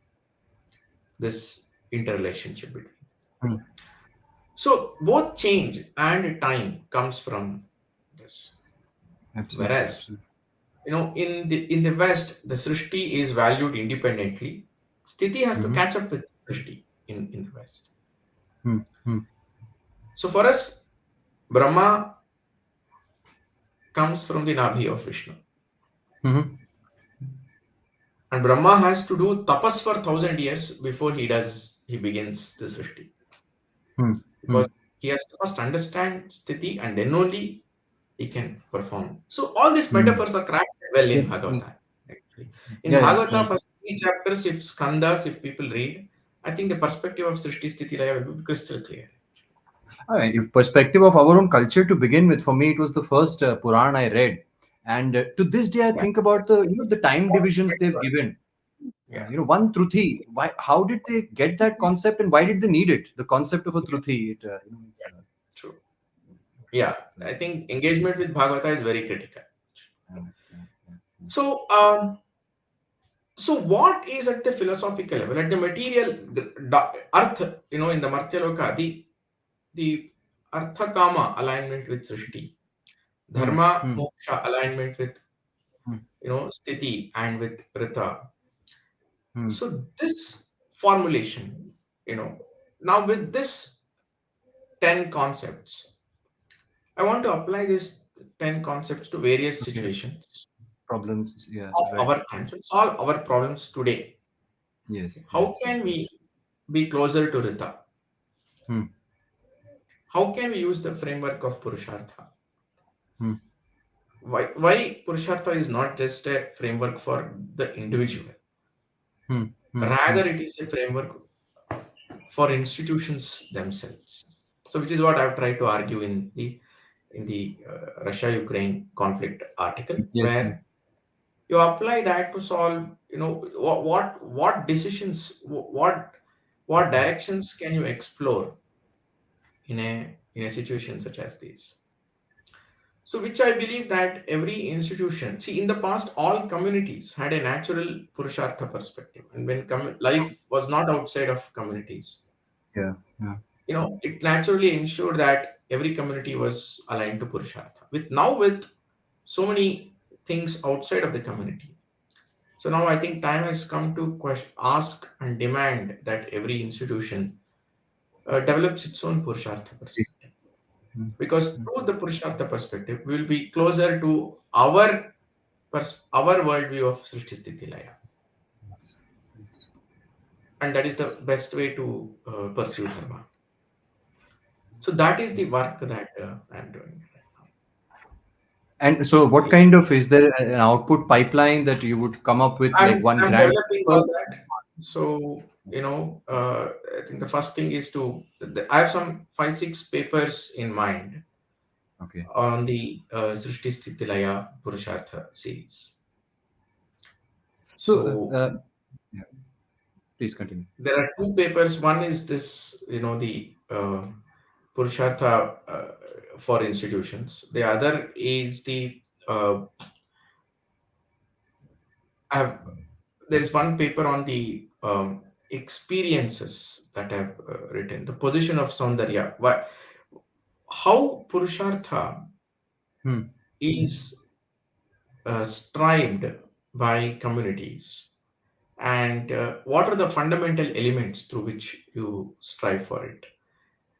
interrelationship between. Hmm. So both change and time comes from this. Absolutely. Whereas Absolutely. in the West, the Srishti is valued independently. Sthiti has to Mm-hmm. catch up with Srishti in the West. Hmm. Hmm. So for us, Brahma comes from the Nabhi of Vishnu. Mm-hmm. And Brahma has to do tapas for 1,000 years before he begins the Srishti. Hmm. Hmm. Because he has to first understand Sthiti and then only he can perform. So all these Hmm. metaphors are crafted well Yeah. in Yes. Bhagavata. Actually, in Yeah. Yeah. Bhagavata, Right. first three chapters, if skandhas, if people read, I think the perspective of Srishti Sthiti Laya will be crystal clear. If perspective of our own culture to begin with, for me, it was the first Puran I read, and to this day, I Yeah. think about the time divisions they've given. Yeah. One Truthi. Why? How did they get that concept, and why did they need it? The concept of a Yeah. Truthi. It's, Yeah. True. Yeah. so, I think engagement with Bhagavata is very critical. yeah, yeah, yeah, yeah. So, so what is at the philosophical level, at the material, earth, in the Martyaloka, the Artha Kama alignment with Srishti, Hmm, Dharma hmm, Moksha alignment with, hmm, Sthiti and with Pṛthu. hmm. So this formulation, now with this 10 concepts, I want to apply these 10 concepts to various Okay. situations Problems. Yeah. of Right. our time, to solve our problems today. Yes. How Yes. can we be closer to Rita? Hmm, How can we use the framework of Purushartha? hmm, Why Purushartha is not just a framework for the individual, hmm, hmm, hmm. rather, it is a framework for institutions themselves. So, which is what I've tried to argue in the Russia-Ukraine conflict article, Yes. Yes. where you apply that to solve, what decisions, what directions can you explore in a situation such as this? So, which I believe that every institution, see, in the past, all communities had a natural Purushartha perspective. And when life was not outside of communities, Yeah. Yeah. it naturally ensured that every community was aligned to Purushartha. With so many things outside of the community. So now I think time has come to ask and demand that every institution develops its own Purushartha perspective. Mm, Because mm, through the Purushartha perspective, we will be closer to our worldview of Srishti Sthiti Laya. yes, yes. And that is the best way to pursue Dharma. So that is the work that I'm doing right now. And so, what kind of, is there an output pipeline that you would come up with, like one I'm grand developing paper? all that. So, I think the first thing is I have some 5, 6 papers in mind Okay. on the Srishti Sthiti Laya Purushartha series. So, So yeah, please continue. there are 2 papers. One is this, the Purushartha for institutions. The other is I have, there is one paper on the experiences that I've written, the position of Saundarya, how Purushartha Hmm. is strived by communities, and what are the fundamental elements through which you strive for it.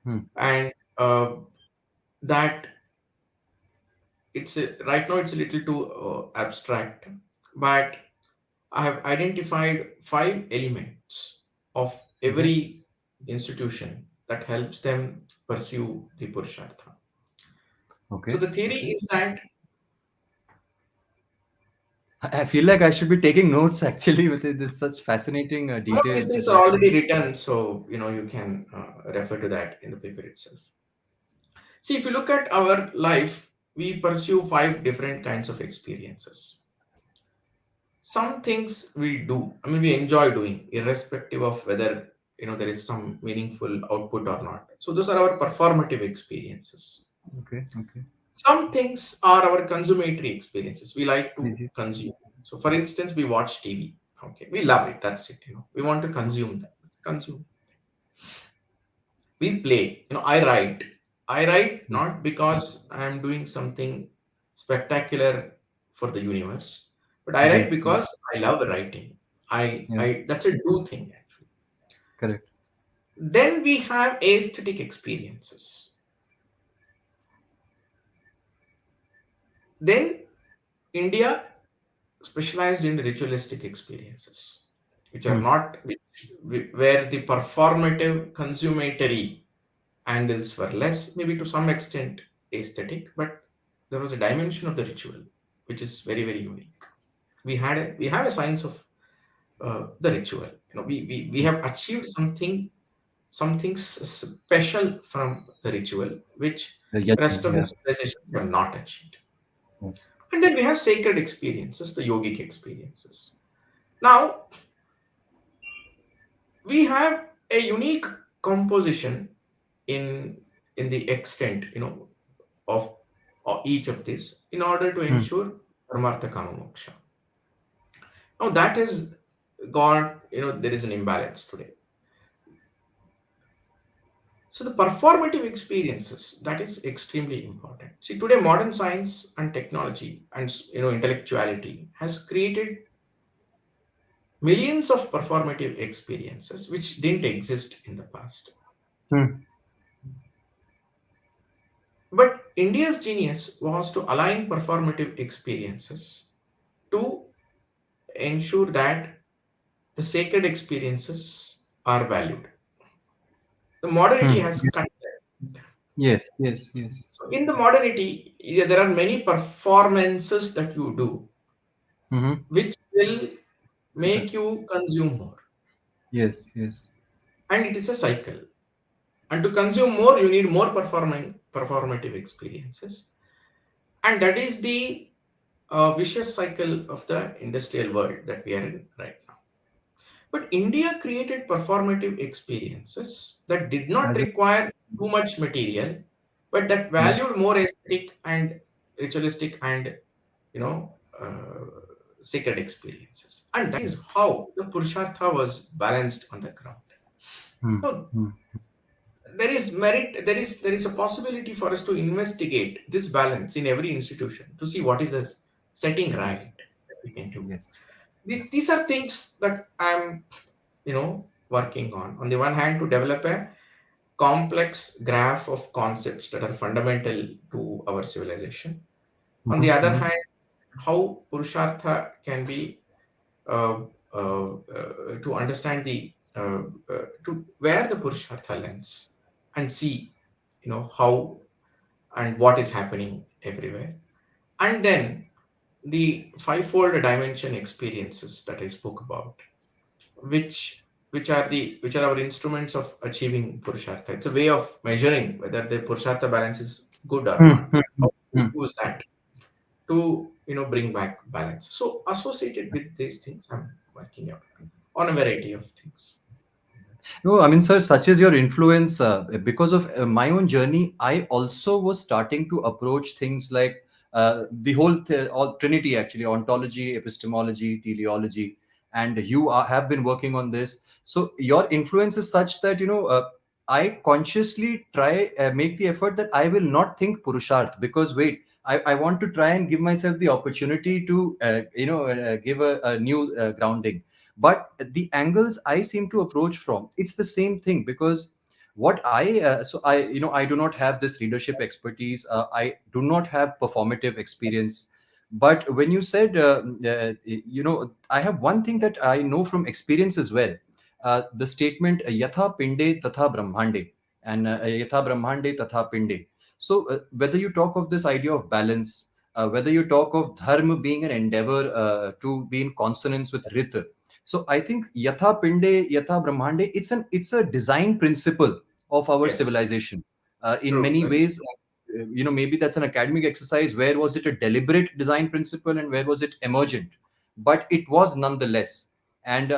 Hmm. And that right now it's a little too abstract, but I have identified 5 elements of Okay. every institution that helps them pursue the Purushartha. So Okay. the theory Okay. is that I feel like I should be taking notes actually with it. This such fascinating some of these details things that are you. already written, so you can refer to that in the paper itself. See, if you look at our life, we pursue 5 different kinds of experiences. Some things we do, I mean, we enjoy doing, irrespective of whether there is some meaningful output or not. So those are our performative experiences. Okay. Okay. Some things are our consummatory experiences. We like Yes, to yes. consume. So, for instance, we watch TV. Okay, we love it. That's it. We want to consume that. Consume. We play. I write. I write Hmm. not because I am doing something spectacular for the universe, but I write Mhm, mhm. because I love writing. Yeah. I that's a do thing actually. Correct. Then we have aesthetic experiences. Then India specialized in ritualistic experiences, which are Hmm. not where the performative, consummatory angles were less, maybe to some extent aesthetic, but there was a dimension of the ritual which is very very unique. We have a science of the ritual. We have achieved something special from the ritual, which The yajna. rest of the Yeah. civilizations have not achieved. Yes. And then we have sacred experiences, the yogic experiences. Now, we have a unique composition in the extent of each of these in order to Hmm. ensure dharmartha kama moksha. Now that has gone, there is an imbalance today. So the performative experiences, that is extremely important. See, today modern science and technology and intellectuality has created millions of performative experiences which didn't exist in the past. Hmm. But India's genius was to align performative experiences to ensure that the sacred experiences are valued. The modernity Hmm. has cut that. Yes. Yes. Yes. So, in the modernity, yeah, there are many performances that you do Mm-hmm. which will make you consume more. Yes. Yes. And it is a cycle. And to consume more, you need more performative experiences. And that is the vicious cycle of the industrial world that we are in right now. But India created performative experiences that did not As a, require too much material, but that yeah. valued more aesthetic and ritualistic and, you know, sacred experiences. And that is how the Purushartha was balanced on the ground. Hmm, So hmm, there is merit, there is a possibility for us to investigate this balance in every institution to see what is the setting right yes, that we can do. yes. These are things that I'm, working on the one hand, to develop a complex graph of concepts that are fundamental to our civilization. On the Mhm, other mhm. hand, how Purushartha can be, uh, to understand to where the Purushartha lens and see, how and what is happening everywhere. And then the fivefold dimension experiences that I spoke about, which are our instruments of achieving Purushartha. It's a way of measuring whether the Purushartha balance is good or Hmm, not. hmm, hmm, How to hmm. use that to, bring back balance. So associated with these things, I'm working on a variety of things. No, I mean, sir, such is your influence. Because of my own journey, I also was starting to approach things like the all Trinity, actually, ontology, epistemology, teleology, and you have been working on this. So your influence is such that, I consciously try make the effort that I will not think Purusharth, because wait, I want to try and give myself the opportunity to, give a new grounding. But the angles I seem to approach from, it's the same thing, because what I do not have this leadership expertise. I do not have performative experience. But when you said, I have one thing that I know from experience as well. The statement yatha pinde tatha brahmande, and yatha brahmande tatha pinde. So whether you talk of this idea of balance, whether you talk of dharma being an endeavor to be in consonance with rita. So I think yatha pinde yatha brahmande, it's a design principle of our Yes, civilization. In true. many That's ways, maybe that's an academic exercise. Where was it a deliberate design principle, and where was it emergent? But it was nonetheless. And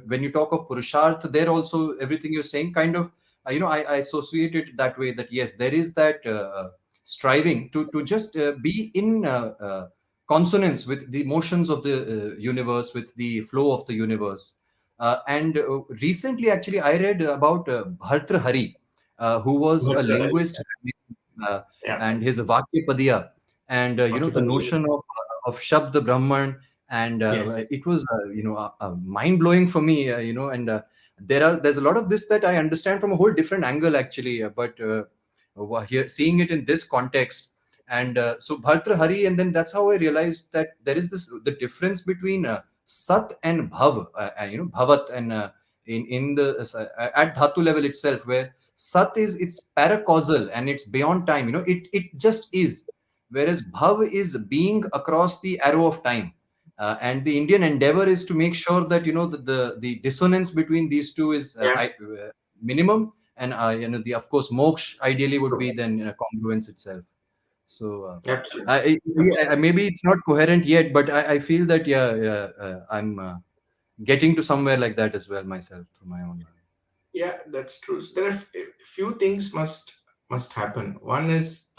when you talk of purusharth, there also everything you're saying kind of, I associate it that way. That yes, there is that striving to just be in consonance with the motions of the universe, with the flow of the universe. And recently, actually, I read about Bhartrhari, who was a Bhattacharya. linguist, uh, Yeah, and his Vakya, and the Occupy. notion of Shabd Brahman. And Yes, it was, mind blowing for me, and there's a lot of this that I understand from a whole different angle, actually. But here, seeing it in this context, and so Bhartrhari, and then that's how I realized that there is this the difference between Sat and Bhav, Bhavat, and in the at Dhatu level itself, where Sat is, it's paracausal and it's beyond time. It just is, whereas Bhav is being across the arrow of time. And the Indian endeavor is to make sure that the dissonance between these two is yeah, minimum, and the of course moksha ideally would be then congruence itself. So absolutely. maybe it's not coherent yet, but I feel that, yeah, I'm getting to somewhere like that as well myself through my own. Yeah, that's true. So there are few things must happen. One is,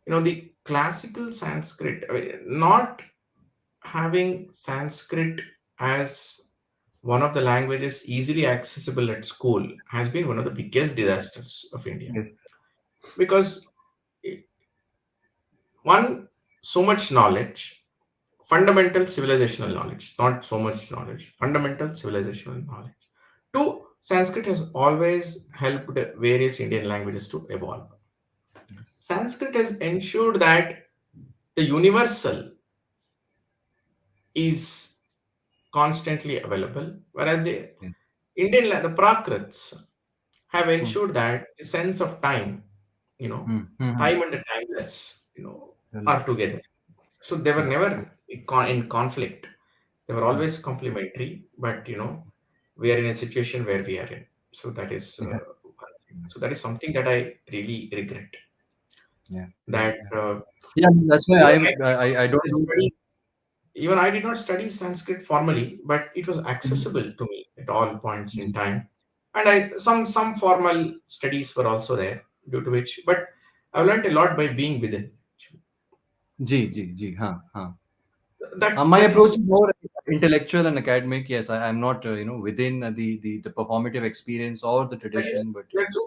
the classical Sanskrit. I mean, not having Sanskrit as one of the languages easily accessible at school has been one of the biggest disasters of India, Yes, because eh, one, so much knowledge, fundamental civilizational knowledge, not so much knowledge, fundamental civilizational knowledge. Two, Sanskrit has always helped various Indian languages to evolve. yes, Sanskrit has ensured that the universal is constantly available, whereas the yes. the Prakrits have Hmm, ensured that the sense of time, hmm, hmm, hmm. time and the timeless, Really? are together. So they were Yes, yes, never in conflict. They were hmm, always complementary, but we are in a situation where we are in. So that is yeah, one thing. So that is something that I really regret. yeah, yeah, That yeah. Yeah, that's why I I I, I don't know. study. even I did not study Sanskrit formally, but it was Mhm. accessible to me at all points in ji time. And I some formal studies were also there, due to which, but I learned a lot by being within. जी जी जी हाँ हाँ my That approach is is more intellectual and academic. Yes, I'm not within the performative experience or the that is tradition, but that's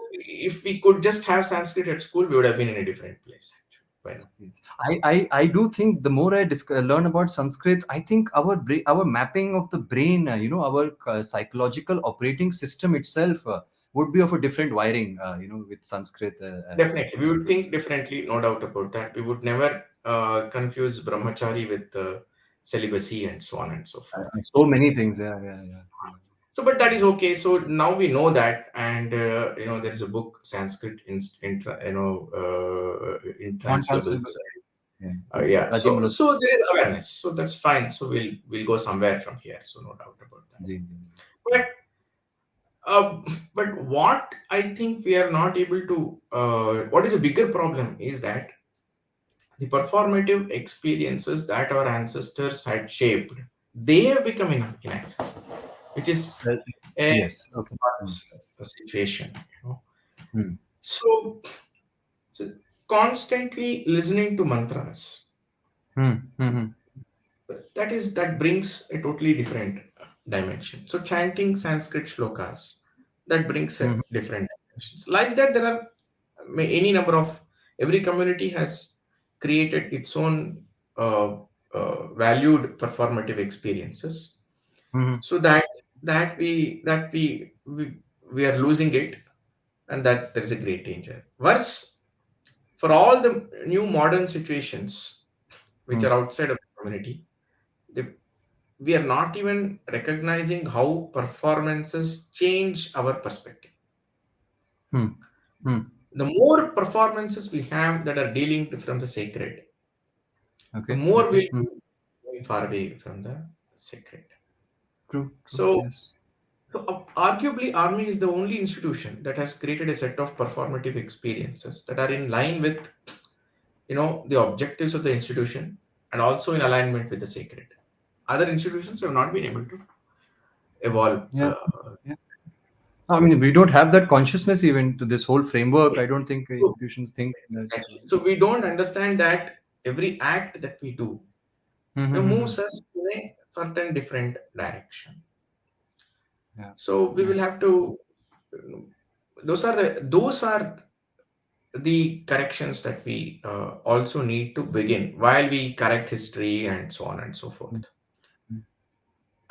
if we could just have Sanskrit at school, we would have been in a different place. Actually, by now. yes. I do think the more I learn about Sanskrit, I think our mapping of the brain, our psychological operating system itself would be of a different wiring, with Sanskrit. Definitely, we would think differently, no doubt about that. We would never confuse brahmachari with celibacy and so on and so forth. So many things. Yeah, yeah, yeah, yeah. So, but that is okay. So now we know that, and there is a book, Sanskrit in Non-transferable. translables. Yeah. Yeah. Raji So there is awareness. So that's fine. So we'll go somewhere from here. So no doubt about that. Ji, ji, But uh, but what I think we are not able to. What is a bigger problem is that the performative experiences that our ancestors had shaped, they have become inaccessible, which is Uh, a, yes. Okay. Mm. a situation. Mm. So, so constantly listening to mantras, Mm. Mm. that brings a totally different dimension. So chanting Sanskrit shlokas, that brings a Mm. different dimensions. Like that, there are any number of, every community has created its own uh, valued performative experiences, Mm. so that we are losing it, and that there is a great danger. Worse, for all the new modern situations which are Mm. outside of the community, they, we are not even recognizing how performances change our perspective. Mm. Mm. The more performances we have that are dealing from the sacred, the Okay. more Okay. we'll Mm. be going far away from the sacred. True. True. So, Yes. arguably, Army is the only institution that has created a set of performative experiences that are in line with, the objectives of the institution, and also in alignment with the sacred. Other institutions have not been able to evolve. Yeah. Yeah. I mean, we don't have that consciousness even to this whole framework. I don't think So, institutions think in that. exactly. So we don't understand that every act that we do, Mm-hmm. moves us in a certain different direction. Yeah. So we Yeah. will have to. Those are the corrections that we also need to begin while we correct history and so on and so forth. Mm. Mm.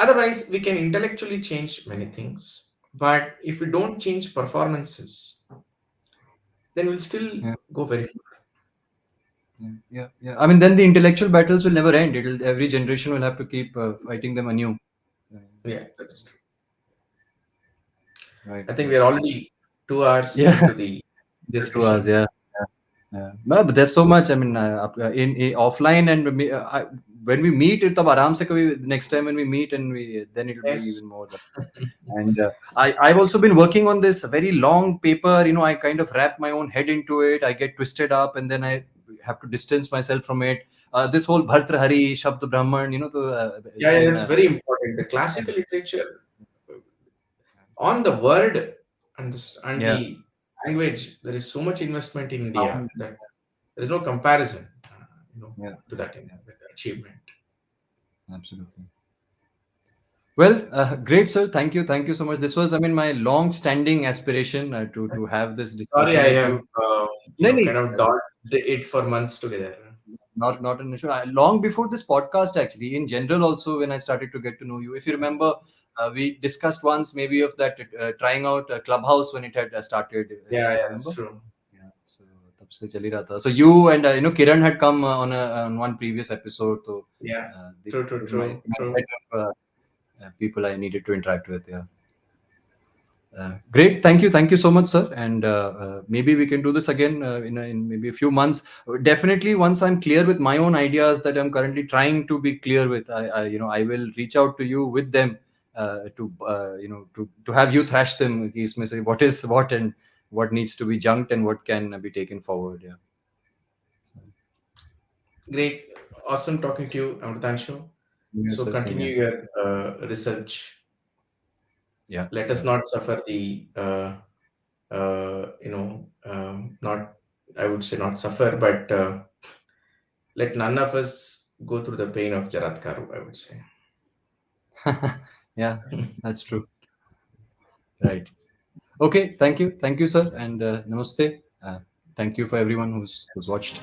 Otherwise, we can intellectually change many things, but if we don't change performances, then we'll still Yeah. go very far. Yeah. Yeah. Yeah. I mean, then the intellectual battles will never end. Every generation will have to keep fighting them anew. Yeah. Yeah, that's true. Right. I think Right. we are already 2 hours Yeah. into the To us. discussion. Yeah. Yeah. No, but there's so much. I mean, in offline and when we meet, it tab aaram se kabhi next time when we meet and we then it'll be Yes. even more. And I've also been working on this very long paper. I kind of wrap my own head into it. I get twisted up, and then I have to distance myself from it. This whole Bhartrahari, Shabd Brahman, Yeah, it's yeah, been that's very important. The classical literature on the word and yeah, the language, there is so much investment in India sound, that there is no comparison, yeah, to that yeah, achievement. absolutely. Well, great, sir. Thank you so much. This was, I mean, my long-standing aspiration to have this Sorry, discussion I with have you. No, no, kind of dodged it for months together. not an issue. Long before this podcast, actually, in general, also when I started to get to know you, if you remember, we discussed once maybe of that trying out Clubhouse when it had started. Yeah, You yeah, that's remember? true. Yeah. So तब से चल ही रहा था. So you and Kiran had come on one previous episode. So Yeah, this true, true, was true, my true. set of people I needed to interact with. Yeah. Great, thank you so much, sir. And maybe we can do this again in maybe a few months. Definitely, once I'm clear with my own ideas that I'm currently trying to be clear with, I will reach out to you with them to have you thrash them. कि इसमें से what is what and what needs to be junked and what can be taken forward. Yeah. So, Great, awesome talking to you, Amritanshu. So Yourself continue same, yeah. your research. Yeah, Let us yeah. not suffer the not, I would say not suffer, but let none of us go through the pain of Jaratkaru, I would say. Yeah, that's true. Right. Okay, thank you, sir, and namaste. Thank you for everyone who's watched.